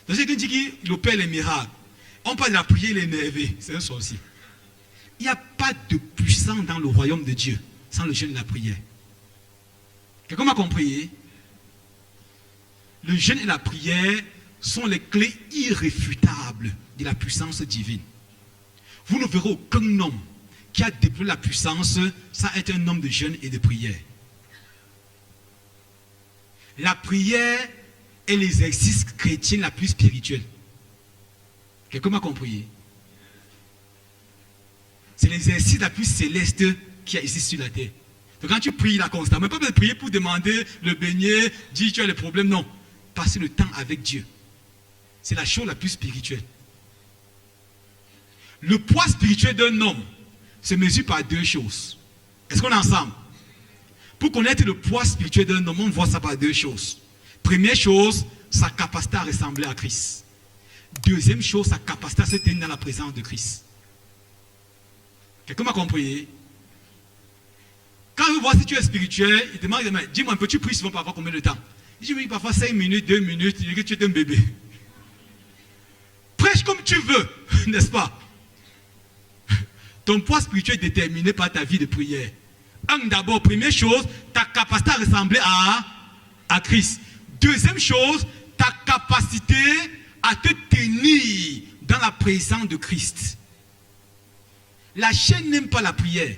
Donc quelqu'un dit qu'il opère les miracles. On parle de la prière, il est énervé, c'est un sorcier. Il n'y a pas de puissance dans le royaume de Dieu sans le jeûne et la prière. Quelqu'un m'a compris? Le jeûne et la prière sont les clés irréfutables de la puissance divine. Vous ne verrez aucun homme qui a déployé la puissance sans être un homme de jeûne et de prière. La prière est l'exercice chrétien la plus spirituelle. Quelqu'un m'a compris? C'est l'exercice la plus céleste qui a ici sur la terre. Donc quand tu pries là constamment, pas besoin de prier pour demander le beignet, dire tu as les problèmes, non. Passer le temps avec Dieu. C'est la chose la plus spirituelle. Le poids spirituel d'un homme se mesure par deux choses. Est-ce qu'on est ensemble? Pour connaître le poids spirituel d'un homme, on voit ça par deux choses. Première chose, sa capacité à ressembler à Christ. Deuxième chose, sa capacité à se tenir dans la présence de Christ. Quelqu'un m'a compris? Quand il voit si tu es spirituel, il demande, dis-moi un peu, tu pries souvent parfois combien de temps? Il dit, oui, parfois 5 minutes, 2 minutes, il dit que tu es un bébé. Prêche comme tu veux, n'est-ce pas? Ton poids spirituel est déterminé par ta vie de prière. D'abord, première chose, ta capacité à ressembler à Christ. Deuxième chose, ta capacité à te tenir dans la présence de Christ. La chair n'aime pas la prière.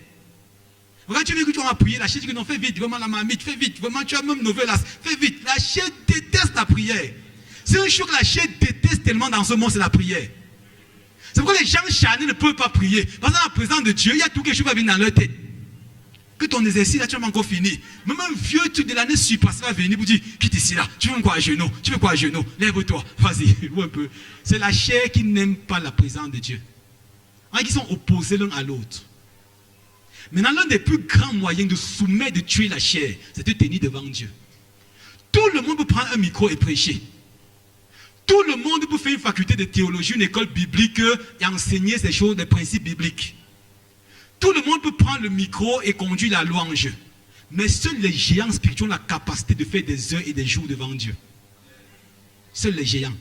Quand tu veux que tu vas prier, la chair dit que non, fais vite, vraiment la mamie, fais vite, vraiment tu as même novelas, fais vite. La chair déteste la prière. C'est une chose que la chair déteste tellement dans ce monde, c'est la prière. C'est pourquoi les gens charnés ne peuvent pas prier. Parce que dans la présence de Dieu, il y a tout quelque chose qui va venir dans leur tête. Que ton exercice là, tu n'as pas encore fini. Même un vieux truc de l'année surpassée va venir pour dire, quitte ici là, tu veux quoi à genoux? Tu veux quoi à genoux? Lève-toi, vas-y, vois un peu. C'est la chair qui n'aime pas la présence de Dieu. Ils sont opposés l'un à l'autre. Maintenant, l'un des plus grands moyens de soumettre, de tuer la chair, c'est de tenir devant Dieu. Tout le monde peut prendre un micro et prêcher. Tout le monde peut faire une faculté de théologie, une école biblique et enseigner ces choses, des principes bibliques. Tout le monde peut prendre le micro et conduire la louange. Mais seuls les géants spirituels ont la capacité de faire des heures et des jours devant Dieu. Seuls les géants.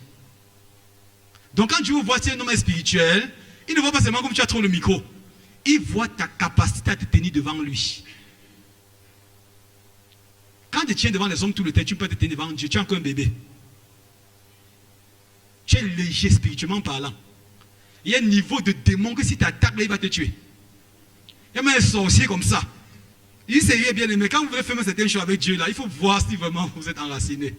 Donc quand Dieu voit si un homme est spirituel, il ne voit pas seulement comme tu as trop le micro. Il voit ta capacité à te tenir devant lui. Quand tu tiens devant les hommes tout le temps, tu peux te tenir devant Dieu. Tu es encore un bébé. Tu es léger spirituellement parlant. Il y a un niveau de démon que si tu attaques, il va te tuer. Il y a même un sorcier comme ça. Il sait bien aimé. Quand vous voulez faire certaines choses avec Dieu, là, il faut voir si vraiment vous êtes enraciné.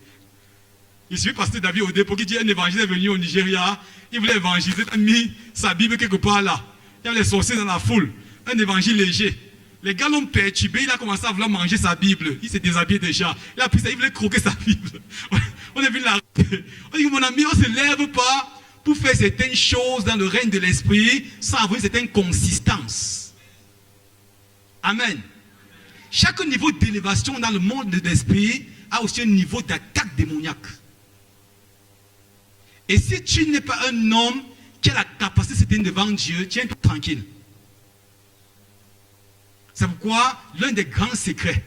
Il suffit pasteur David au dépôt qui dit un évangile est venu au Nigeria. Il voulait évangéliser, il a mis sa Bible quelque part là. Il y avait les sorciers dans la foule. un évangile léger. Les gars l'ont perturbé, il a commencé à vouloir manger sa Bible. Il s'est déshabillé déjà. Il a pris ça, il voulait croquer sa Bible. On est venu l'arrêter. On dit, mon ami, on ne se lève pas pour faire certaines choses dans le règne de l'esprit sans avoir une certaine consistance. Amen. Chaque niveau d'élévation dans le monde de l'esprit a aussi un niveau d'attaque démoniaque. Et si tu n'es pas un homme qui a la capacité de se tenir devant Dieu, tiens tranquille. C'est pourquoi l'un des grands secrets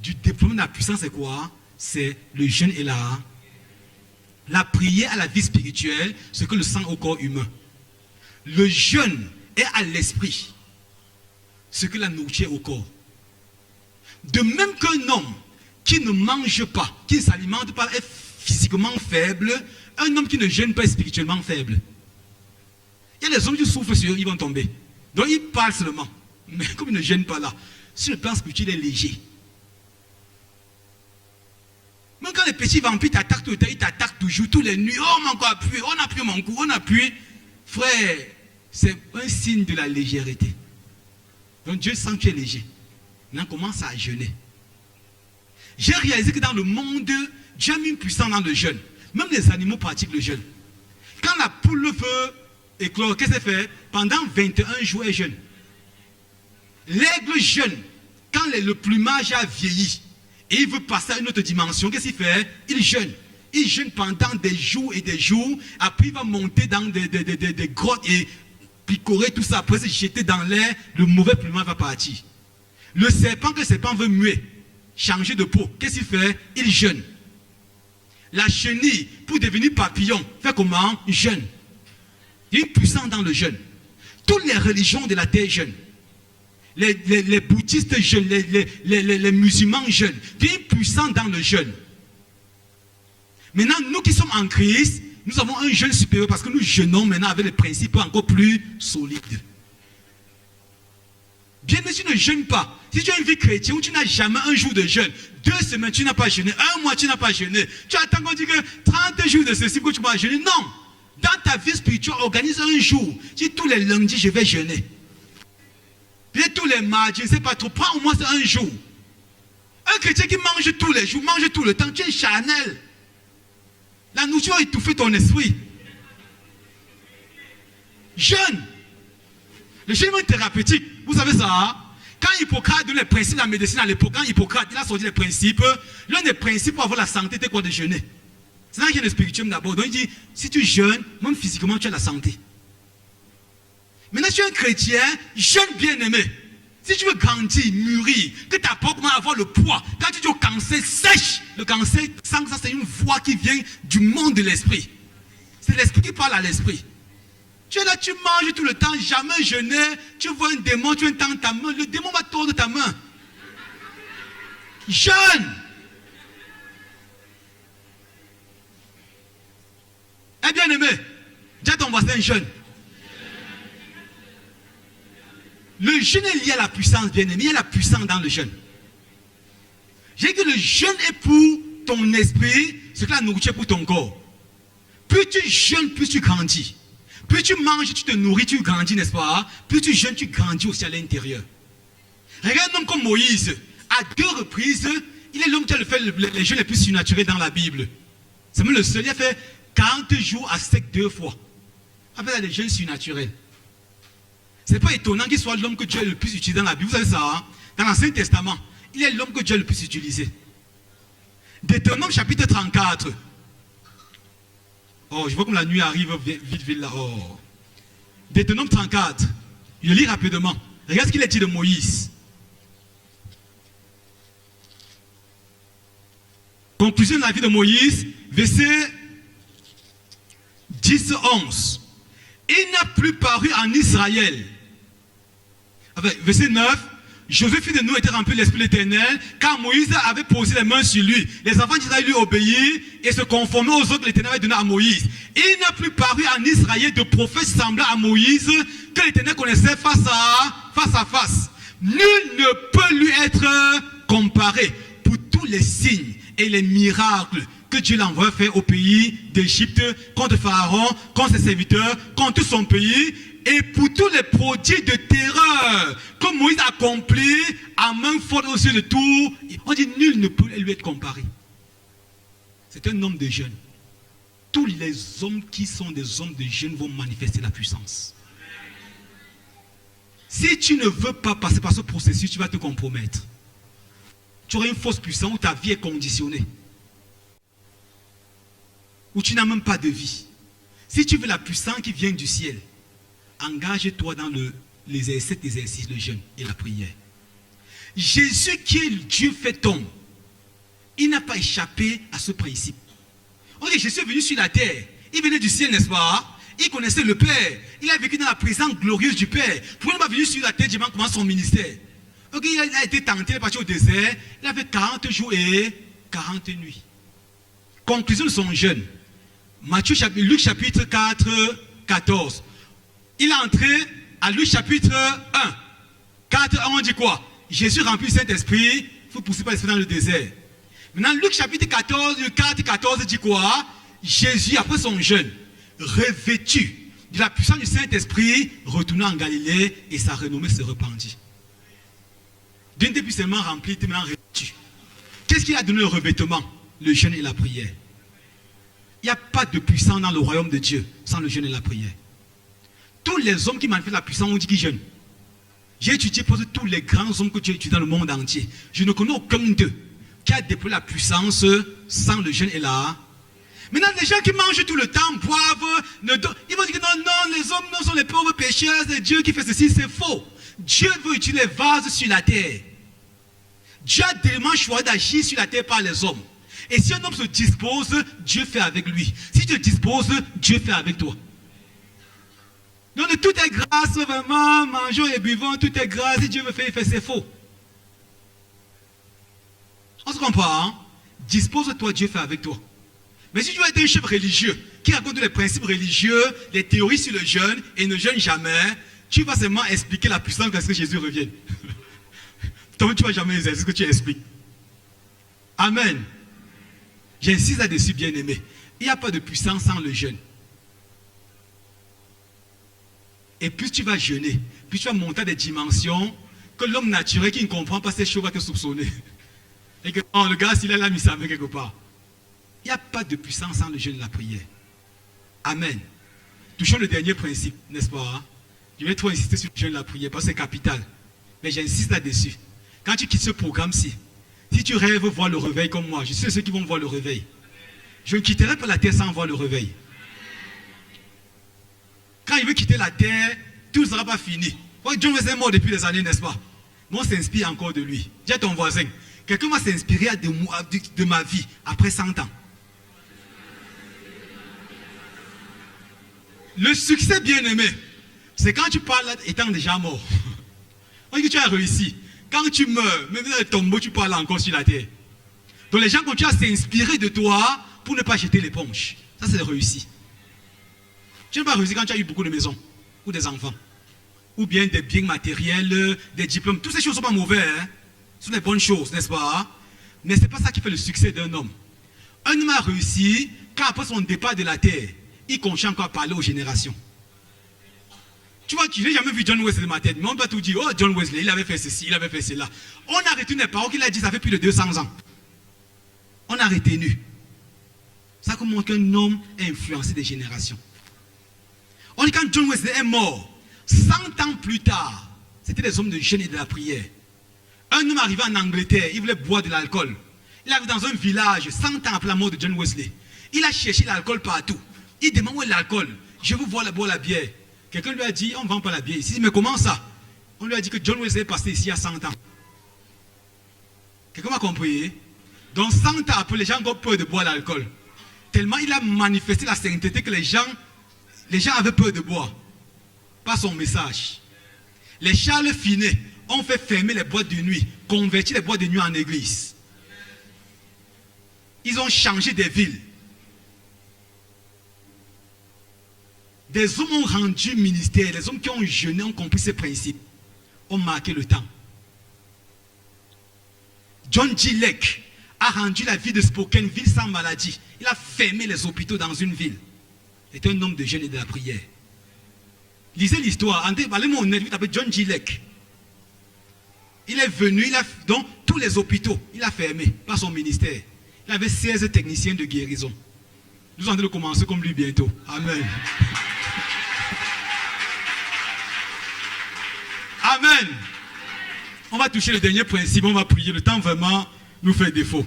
du déploiement de la puissance, c'est quoi? C'est le jeûne et la prière à la vie spirituelle, ce que le sang au corps humain. Le jeûne est à l'esprit, ce que la nourriture est au corps. De même qu'un homme qui ne mange pas, qui ne s'alimente pas, est physiquement faible, un homme qui ne jeûne pas est spirituellement faible. Il y a des hommes qui souffrent sur eux, ils vont tomber. Donc ils parlent seulement. Mais comme ils ne gênent pas là, sur le plan spirituel, il est léger. Même quand les petits vampires t'attaquent tout le temps, ils t'attaquent toujours, tous les nuits. Oh, on m'a encore appuyé, on a pris mon coup, on appuie. Frère, c'est un signe de la légèreté. Donc Dieu sent que tu es léger. Maintenant, commence à jeûner. J'ai réalisé que dans le monde, Dieu a mis une puissance dans le jeûne. Même les animaux pratiquent le jeûne. Quand la poule veut éclore, qu'est-ce qu'elle fait? Pendant 21 jours, elle jeûne. L'aigle jeûne quand le plumage a vieilli et il veut passer à une autre dimension. Qu'est-ce qu'il fait? Il jeûne. Il jeûne pendant des jours et des jours. Après, il va monter dans des grottes et picorer tout ça. Après, se jeter dans l'air. Le mauvais plumage va partir. Le serpent, que le serpent veut muer, changer de peau. Qu'est-ce qu'il fait? Il jeûne. La chenille, pour devenir papillon, fait comment? Il jeûne. Il y a une puissance dans le jeûne. Toutes les religions de la terre jeûnent. Les bouddhistes jeûnent, les musulmans jeûnent. Il y a une puissance dans le jeûne. Maintenant, nous qui sommes en Christ, nous avons un jeûne supérieur parce que nous jeûnons maintenant avec les principes encore plus solides. Bien que tu ne jeûnes pas, si tu as une vie chrétienne où tu n'as jamais un jour de jeûne, 2 semaines tu n'as pas jeûné, 1 mois tu n'as pas jeûné, tu attends qu'on dise que 30 jours de ceci pour que tu vas jeûner. Non! Dans ta vie spirituelle, organise un jour. Dis tous les lundis, je vais jeûner. Puis tous les mardis, je ne sais pas trop, prends au moins un jour. Un chrétien qui mange tous les jours, mange tout le temps, tu es charnel. La nourriture a étouffé ton esprit. Jeûne. Le jeûne est thérapeutique. Vous savez ça, hein? Quand Hippocrate donne les principes de la médecine à l'époque, quand Hippocrate il a sorti les principes, l'un des principes pour avoir la santé, c'était quoi? De jeûner. C'est là qu'il y a le spirituel d'abord. Donc il dit, si tu jeûnes, même physiquement, tu as la santé. Maintenant, si tu es un chrétien, jeûne bien aimé. Si tu veux grandir, mûrir, que ta peau commence à avoir le poids, quand tu dis au cancer, sèche. Le cancer, sans ça, c'est une voix qui vient du monde de l'esprit. C'est l'esprit qui parle à l'esprit. Tu es là, tu manges tout le temps, jamais jeûner. Tu vois un démon, tu entends ta main, le démon va tordre ta main. Jeûne. Eh bien aimé, dis à ton voisin jeûne. Le jeûne est lié à la puissance, bien aimé. Il y a la puissance dans le jeûne. J'ai dit que le jeûne est pour ton esprit, ce que la nourriture est pour ton corps. Plus tu jeûnes, plus tu grandis. Plus tu manges, tu te nourris, tu grandis, n'est-ce pas? Plus tu jeûnes, tu grandis aussi à l'intérieur. Regarde un homme comme Moïse. À 2 reprises, il est l'homme qui a fait les jeûnes les plus surnaturels dans la Bible. C'est même le seul. Il a fait 40 jours à sec 2 fois. Avec les jeûnes surnaturels. Ce n'est pas étonnant qu'il soit l'homme que Dieu a le plus utilisé dans la Bible. Vous savez ça, hein? Dans l'Ancien Testament, il est l'homme que Dieu a le plus utilisé. Deutéronome chapitre 34. Oh, je vois comme la nuit arrive vite là. Oh. Deutéronome 34. Je lis rapidement. Regarde ce qu'il a dit de Moïse. Conclusion de la vie de Moïse, verset 10-11. Il n'a plus paru en Israël. Verset 9. Josué, fils de Nun, était rempli de l'Esprit de l'Éternel, car Moïse avait posé les mains sur lui. Les enfants d'Israël lui obéirent et se conformaient aux ordres que l'Éternel avait donnés à Moïse. Il n'a plus paru en Israël de prophète semblant à Moïse que l'Éternel connaissait face à face. Nul ne peut lui être comparé pour tous les signes et les miracles que Dieu l'envoie faire au pays d'Égypte, contre Pharaon, contre ses serviteurs, contre tout son pays. et pour tous les prodiges de terreur que Moïse accomplit à main forte aux yeux de tous, on dit nul ne peut lui être comparé. C'est un homme de jeûne. Tous les hommes qui sont des hommes de jeûne vont manifester la puissance. Si tu ne veux pas passer par ce processus, tu vas te compromettre. Tu auras une fausse puissance où ta vie est conditionnée. Où tu n'as même pas de vie. Si tu veux la puissance qui vient du ciel, engage-toi dans cet exercice, le jeûne et la prière. Jésus qui est Dieu fait homme, il n'a pas échappé à ce principe. Ok, Jésus est venu sur la terre, il venait du ciel, n'est-ce pas? Il connaissait le Père, il a vécu dans la présence glorieuse du Père. Pourquoi il n'est pas venu sur la terre, Dieu commence son ministère? Ok, il a été tenté, il est parti au désert, il avait 40 jours et 40 nuits. Conclusion de son jeûne. Luc chapitre 4, 14. Il est entré à Luc chapitre 1. 4, 1, on dit quoi? Jésus remplit le Saint-Esprit, il faut pousser par l'Esprit dans le désert. Maintenant, Luc chapitre 14, 4, 14 dit quoi? Jésus, après son jeûne, revêtu de la puissance du Saint-Esprit, retourna en Galilée et sa renommée se répandit. D'une depuis seulement rempli, il est maintenant revêtu. Qu'est-ce qui a donné le revêtement? Le jeûne et la prière. Il n'y a pas de puissance dans le royaume de Dieu sans le jeûne et la prière. Tous les hommes qui manifestent la puissance, on dit qu'ils jeûnent. J'ai étudié pour tous les grands hommes que Dieu étudie dans le monde entier. Je ne connais aucun d'eux qui a déployé la puissance sans le jeûne et la. Maintenant, les gens qui mangent tout le temps, boivent, ils vont dire que non, les hommes non sont les pauvres pécheurs, c'est Dieu qui fait ceci, c'est faux. Dieu veut utiliser les vases sur la terre. Dieu a tellement choisi d'agir sur la terre par les hommes. Et si un homme se dispose, Dieu fait avec lui. Si tu te disposes, Dieu fait avec toi. Donc tout est grâce, vraiment, mangeons et buvons, tout est grâce. Si Dieu veut faire, il fait, c'est faux. On se comprend, hein? Dispose-toi, Dieu fait avec toi. Mais si tu veux être un chef religieux qui raconte les principes religieux, les théories sur le jeûne et ne jeûne jamais, tu vas seulement expliquer la puissance parce que Jésus revienne. Donc tu ne vas jamais exercer ce que tu expliques. Amen. J'insiste là-dessus, bien-aimé. Il n'y a pas de puissance sans le jeûne. Et plus tu vas jeûner, plus tu vas monter à des dimensions que l'homme naturel qui ne comprend pas ces choses va te soupçonner. Et que oh, le gars, s'il a mis sa main quelque part. Il n'y a pas de puissance sans le jeûne et la prière. Amen. Touchons le dernier principe, n'est-ce pas? Je vais trop insister sur le jeûne et la prière parce que c'est capital. Mais j'insiste là-dessus. Quand tu quittes ce programme-ci, si tu rêves voir le réveil comme moi, je suis ceux qui vont voir le réveil. Je ne quitterai pas la terre sans voir le réveil. Quand il veut quitter la terre, tout ne sera pas fini. John Wesley est mort depuis des années, n'est-ce pas? Mais on s'inspire encore de lui. Dis à ton voisin, quelqu'un va s'inspirer de ma vie après 100 ans. Le succès bien-aimé, c'est quand tu parles étant déjà mort. On dit que tu as réussi. Quand tu meurs, même dans le tombeau, tu parles encore sur la terre. Donc les gens continuent à s'inspirer de toi pour ne pas jeter l'éponge. Ça, c'est réussi. Tu n'as pas réussi quand tu as eu beaucoup de maisons ou des enfants. Ou bien des biens matériels, des diplômes. Toutes ces choses ne sont pas mauvaises. Hein? Ce sont des bonnes choses, n'est-ce pas? Mais ce n'est pas ça qui fait le succès d'un homme. Un homme a réussi quand après son départ de la terre, il continue encore à parler aux générations. Tu vois, je n'ai jamais vu John Wesley de ma tête, mais on doit tout dire, oh John Wesley, il avait fait ceci, il avait fait cela. On a retenu les paroles qu'il a dit, ça fait plus de 200 ans. On a retenu. Ça montre qu'un homme a influencé des générations. On dit quand John Wesley est mort, 100 ans plus tard, c'était des hommes de jeûne et de la prière. Un homme arrivé en Angleterre, il voulait boire de l'alcool. Il arrive dans un village, 100 ans après la mort de John Wesley. Il a cherché l'alcool partout. Il demande où est l'alcool. Je veux boire la bière. Quelqu'un lui a dit, on ne vend pas la bière ici. Mais comment ça? On lui a dit que John Wesley est passé ici il y a 100 ans. Quelqu'un m'a compris? Donc 100 ans après, les gens ont peur de boire l'alcool. Tellement il a manifesté la sainteté que les gens avaient peur de boire. Pas son message. Les Charles Finet ont fait fermer les boîtes de nuit, converti les boîtes de nuit en église. Ils ont changé des villes. Des hommes ont rendu ministère, les hommes qui ont jeûné ont compris ces principes, ont marqué le temps. John G. Lake a rendu la ville de Spokane ville sans maladie. Il a fermé les hôpitaux dans une ville. C'est un homme de jeûne et de la prière. Lisez l'histoire. Allez-moi honnête, vous tapez John G. Lake. Il est venu, donc tous les hôpitaux, il a fermé par son ministère. Il avait 16 techniciens de guérison. Nous sommes en train de commencer comme lui bientôt. Amen. Amen. On va toucher le dernier principe, on va prier. Le temps vraiment nous fait défaut.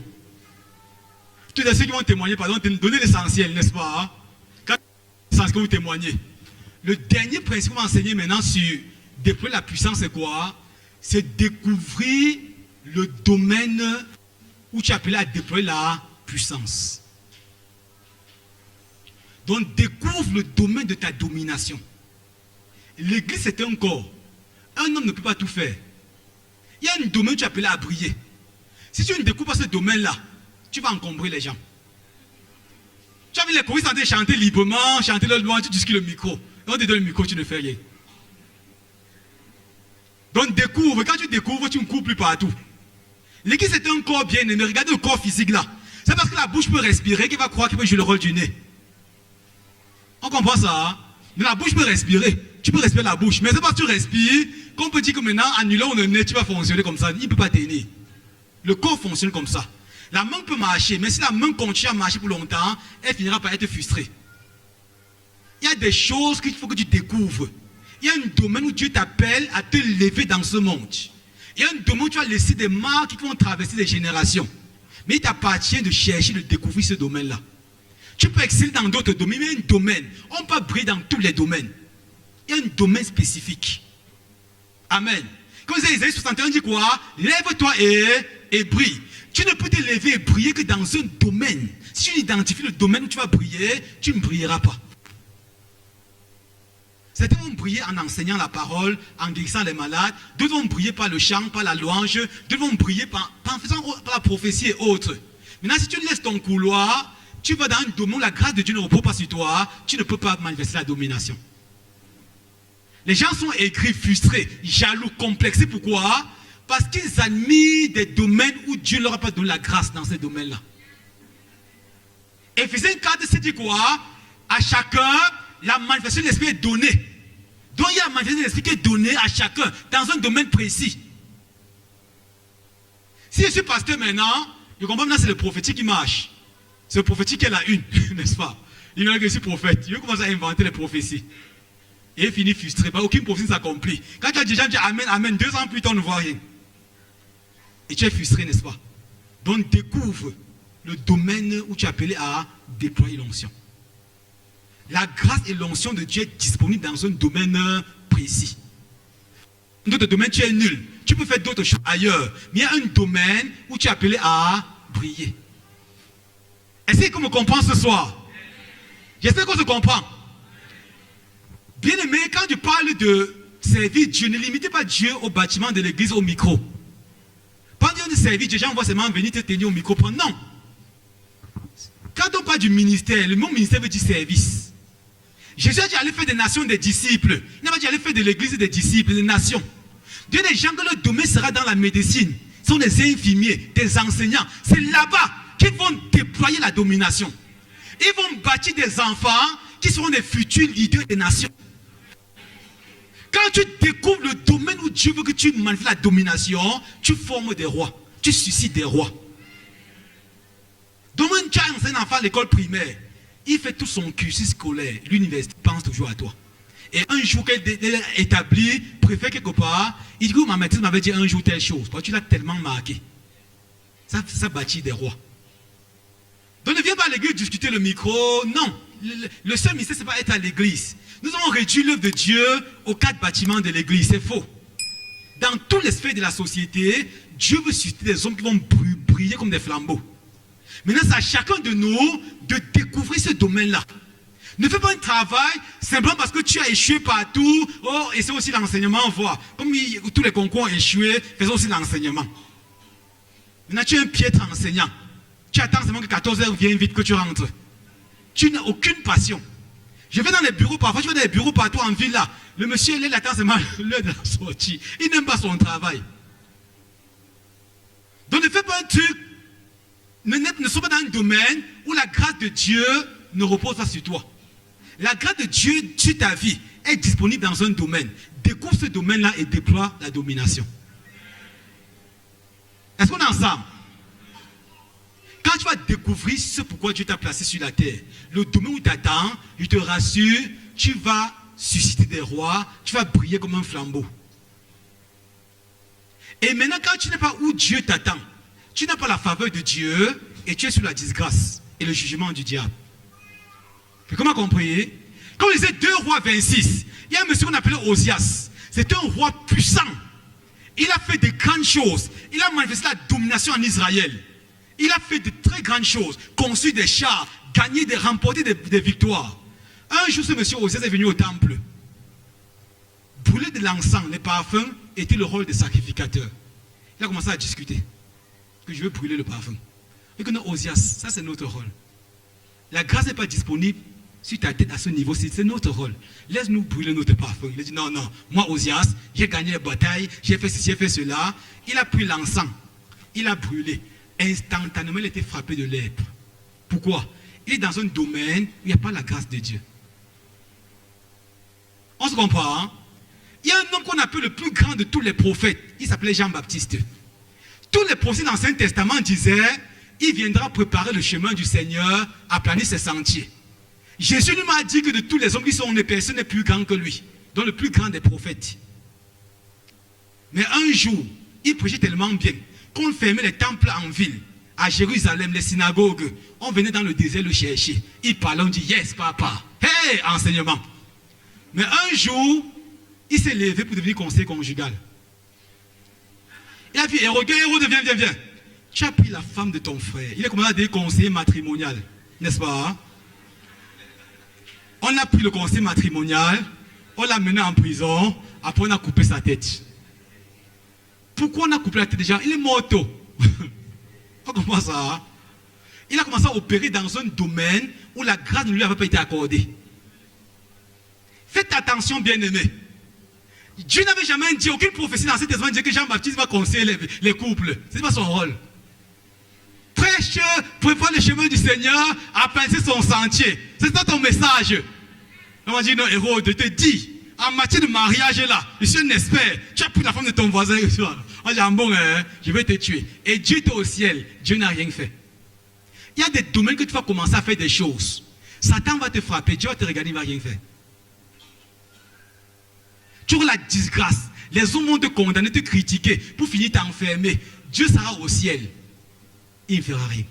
Tous ceux qui vont témoigner, pardon, donnez l'essentiel, n'est-ce pas? Hein? Quand l'essentiel que vous témoignez. Le dernier principe qu'on va enseigner maintenant sur déployer la puissance, c'est quoi? C'est découvrir le domaine où tu es appelé à déployer la puissance. Donc découvre le domaine de ta domination. L'église, c'est un corps. Un homme ne peut pas tout faire. Il y a un domaine où tu es appelé à briller. Si tu ne découvres pas ce domaine-là, tu vas encombrer les gens. Tu as vu les choristes en train de chanter librement, chanter leur louange, tu discutes le micro. On te donne le micro, tu ne fais rien. Donc découvre, quand tu découvres, tu ne cours plus partout. L'église c'est un corps bien aimé, regardez le corps physique là. C'est parce que la bouche peut respirer qu'il va croire qu'il peut jouer le rôle du nez. On comprend ça, hein? Mais la bouche peut respirer, tu peux respirer la bouche, mais c'est parce que tu respires qu'on peut dire que maintenant, annulant le nez, tu vas fonctionner comme ça, il ne peut pas tenir. Le corps fonctionne comme ça. La main peut marcher, mais si la main continue à marcher pour longtemps, elle finira par être frustrée. Il y a des choses qu'il faut que tu découvres. Il y a un domaine où Dieu t'appelle à te lever dans ce monde. Il y a un domaine où tu vas laisser des marques qui vont traverser les générations. Mais il t'appartient de chercher, de découvrir ce domaine-là. Tu peux exceller dans d'autres domaines, mais il y a un domaine. On peut briller dans tous les domaines. Il y a un domaine spécifique. Amen. Comme Isaïe 61 dit quoi? Lève-toi et brille. Tu ne peux te lever et briller que dans un domaine. Si tu identifies le domaine où tu vas briller, tu ne brilleras pas. Certains vont briller en enseignant la parole, en guérissant les malades. D'autres vont briller par le chant, par la louange. D'autres vont briller par la prophétie et autres. Maintenant, si tu laisses ton couloir, tu vas dans un domaine où la grâce de Dieu ne repose pas sur toi, tu ne peux pas manifester la domination. Les gens sont aigris, frustrés, jaloux, complexés. Pourquoi? Parce qu'ils admirent des domaines où Dieu ne leur a pas donné la grâce dans ces domaines-là. Éphésiens 4, c'est dit quoi? À chacun, la manifestation de l'esprit est donnée. Donc il y a la manifestation de l'esprit qui est donnée à chacun dans un domaine précis. Si je suis pasteur maintenant, je comprends maintenant c'est le prophétique qui marche. C'est le prophétique qui est la une, n'est-ce pas? Il y en a que je suis prophète. Il commence à inventer les prophéties. Et il finit frustré. Aucune prophétie ne s'accomplit. Quand tu as des gens qui disent Amen, Amen, 2 ans plus tard on ne voit rien. Et tu es frustré, n'est-ce pas? Donc découvre le domaine où tu es appelé à déployer l'onction. La grâce et l'onction de Dieu est disponible dans un domaine précis. Dans d'autres domaines, tu es nul. Tu peux faire d'autres choses ailleurs. Mais il y a un domaine où tu es appelé à briller. Est-ce qu'on me comprend ce soir? J'espère qu'on se comprend. Bien aimé, quand tu parles de servir Dieu, ne limitez pas Dieu au bâtiment de l'église, au micro. Quand on dit servir Dieu, les gens vont seulement venir te tenir au micro. Non. Quand on parle du ministère, le mot ministère veut dire service. Jésus a dit aller faire des nations des disciples. Il n'a pas dit aller faire de l'église des disciples, des nations. Dieu des gens que le domaine sera dans la médecine. Ce sont des infirmiers, des enseignants. C'est là-bas qu'ils vont déployer la domination. Ils vont bâtir des enfants qui seront des futurs leaders des nations. Quand tu découvres le domaine où Dieu veut que tu manifestes la domination, tu formes des rois. Tu suscites des rois. Donc, quand tu as un enfant à l'école primaire, il fait tout son cursus scolaire, l'université pense toujours à toi. Et un jour qu'il est établi, préfet quelque part, il dit que ma maîtresse m'avait dit un jour telle chose, parce que tu l'as tellement marqué. Ça bâtit des rois. Donc ne viens pas à l'église discuter le micro, non. Le seul mystère, ce n'est pas être à l'église. Nous avons réduit l'œuvre de Dieu aux 4 bâtiments de l'église, c'est faux. Dans tous les sphères de la société, Dieu veut susciter des hommes qui vont briller comme des flambeaux. Maintenant, c'est à chacun de nous de découvrir ce domaine-là. Ne fais pas un travail simplement parce que tu as échoué partout. Oh, et c'est aussi l'enseignement, voir. Comme tous les concours ont échoué, faisons aussi l'enseignement. Maintenant, tu es un piètre enseignant. Tu attends seulement que 14h vienne vite que tu rentres. Tu n'as aucune passion. Je vais dans les bureaux parfois, je vais dans les bureaux partout en ville là. Le monsieur, il attend seulement l'heure de la sortie. Il n'aime pas son travail. Donc ne fais pas un truc. Ne sois pas dans un domaine où la grâce de Dieu ne repose pas sur toi. La grâce de Dieu sur ta vie est disponible dans un domaine, découvre ce domaine-là et déploie la domination. Est-ce qu'on est ensemble? Quand tu vas découvrir ce pourquoi Dieu t'a placé sur la terre, le domaine où tu attends, je te rassure, tu vas susciter des rois, tu vas briller comme un flambeau. Et maintenant, quand tu n'es pas où Dieu t'attend, tu n'as pas la faveur de Dieu et tu es sous la disgrâce et le jugement du diable. Comment compris? Quand on disait 2 rois 26, il y a un monsieur qu'on appelait Osias. C'est un roi puissant. Il a fait de grandes choses. Il a manifesté la domination en Israël. Il a fait de très grandes choses. Construit des chars, gagné, remporté des victoires. Un jour, ce monsieur Osias est venu au temple. Brûler de l'encens, les parfums, était le rôle des sacrificateurs. Il a commencé à discuter. Que je veux brûler le parfum. Et que non, Osias, ça c'est notre rôle. La grâce n'est pas disponible sur ta tête à ce niveau-ci, c'est notre rôle. Laisse-nous brûler notre parfum. Il a dit non, non, moi Osias, j'ai gagné la bataille, j'ai fait ceci, j'ai fait cela. Il a pris l'encens, il a brûlé. Instantanément, il a été frappé de lèpre. Pourquoi? Il est dans un domaine où il n'y a pas la grâce de Dieu. On se comprend, hein? Il y a un homme qu'on appelle le plus grand de tous les prophètes. Il s'appelait Jean-Baptiste. Tous les prophètes dans l'Ancien Testament disaient, il viendra préparer le chemin du Seigneur, aplanir ses sentiers. Jésus lui m'a dit que de tous les hommes qui sont nés, personne n'est plus grand que lui. Donc le plus grand des prophètes. Mais un jour, il prêchait tellement bien qu'on fermait les temples en ville. À Jérusalem, les synagogues, on venait dans le désert le chercher. Il parlait, on dit, yes papa, hey, enseignement. Mais un jour, il s'est levé pour devenir conseiller conjugal. Il a dit, Hérode, viens. Tu as pris la femme de ton frère. Il est commencé à devenir conseiller matrimonial. N'est-ce pas? Hein? On a pris le conseiller matrimonial, on l'a mené en prison, après on a coupé sa tête. Pourquoi on a coupé la tête des gens? Il est mort tôt. On comprend ça? Hein? Il a commencé à opérer dans un domaine où la grâce ne lui avait pas été accordée. Faites attention, bien-aimés. Dieu n'avait jamais dit, aucune prophétie dans cet testament dit que Jean-Baptiste va conseiller les couples. Ce n'est pas son rôle. Prêche, prépare le chemin du Seigneur, apaisez son sentier. C'est ça ton message. On va dire, non, Hérode, je te dis, en matière de mariage là, je suis un expert. Tu as pris la femme de ton voisin. On dit, bon, je vais te tuer. Et Dieu est au ciel, Dieu n'a rien fait. Il y a des domaines que tu vas commencer à faire des choses. Satan va te frapper, Dieu va te regarder, il ne va rien faire. Tu auras la disgrâce. Les hommes vont te condamner, te critiquer, pour finir t'enfermer. Dieu sera au ciel. Il ne fera rien.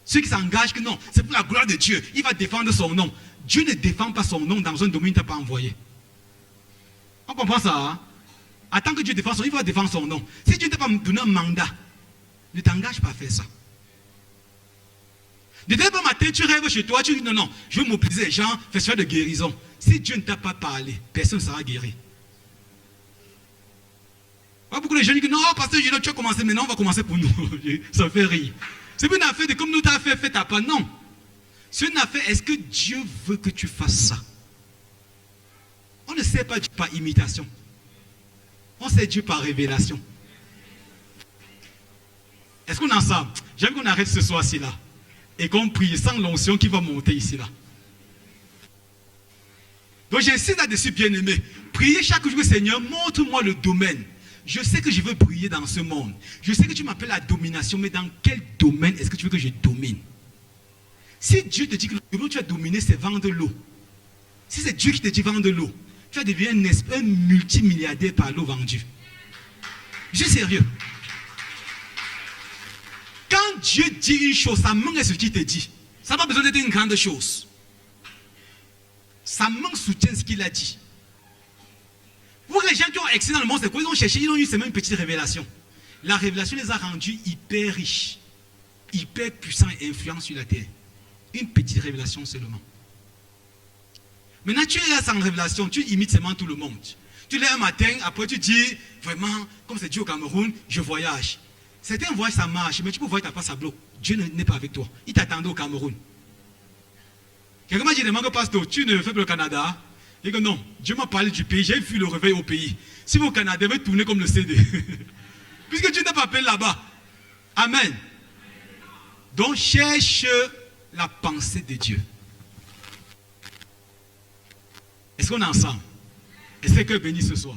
Ceux qui s'engagent que non, c'est pour la gloire de Dieu. Il va défendre son nom. Dieu ne défend pas son nom dans un domaine qu'il ne t'a pas envoyé. On comprend ça, hein? Attends que Dieu défende son nom, il va défendre son nom. Si Dieu ne t'a pas donné un mandat, ne t'engage pas à faire ça. De demain matin, tu rêves chez toi, tu dis non, non, je vais mobiliser les gens, festival de guérison. Si Dieu ne t'a pas parlé, personne ne sera guéri. Beaucoup de gens disent non, parce que tu as commencé, maintenant on va commencer pour nous. Ça fait rire. C'est une affaire de comme nous t'as fait ta part. Non. C'est une affaire, est-ce que Dieu veut que tu fasses ça? On ne sait pas Dieu par imitation. On sait Dieu par révélation. Est-ce qu'on est ensemble? J'aime qu'on arrête ce soir-ci là. Et qu'on prie sans l'onction qui va monter ici là. Donc j'insiste là-dessus, bien-aimé. Priez chaque jour, Seigneur, montre-moi le domaine. Je sais que je veux briller dans ce monde. Je sais que tu m'appelles à la domination, mais dans quel domaine est-ce que tu veux que je domine? Si Dieu te dit que le domaine où tu vas dominer, c'est vendre l'eau. Si c'est Dieu qui te dit vendre l'eau, tu vas devenir un multimilliardaire par l'eau vendue. Je suis sérieux. Quand Dieu dit une chose, ça manque ce qu'il te dit. Ça n'a pas besoin d'être une grande chose. Ça manque soutient ce qu'il a dit. Pour les gens qui ont excellé dans le monde, c'est quoi? Ils ont cherché, ils ont eu seulement une petite révélation. La révélation les a rendus hyper riches, hyper puissants et influents sur la terre. Une petite révélation seulement. Maintenant, tu es là sans révélation, tu imites seulement tout le monde. Tu l'es un matin, après tu dis, vraiment, comme c'est Dieu au Cameroun, je voyage. Certains voyagent, ça marche, mais tu peux voir ta passe à bloc. Dieu n'est pas avec toi. Il t'attendait au Cameroun. Quelqu'un m'a dit, demande pasteur, tu ne fais plus le Canada. Il dit non, Dieu m'a parlé du pays, j'ai vu le réveil au pays. Si vos Canadiens veulent tourner comme le CD, puisque Dieu n'a pas appelé là-bas. Amen. Donc cherche la pensée de Dieu. Est-ce qu'on est ensemble? Est-ce que béni ce soir?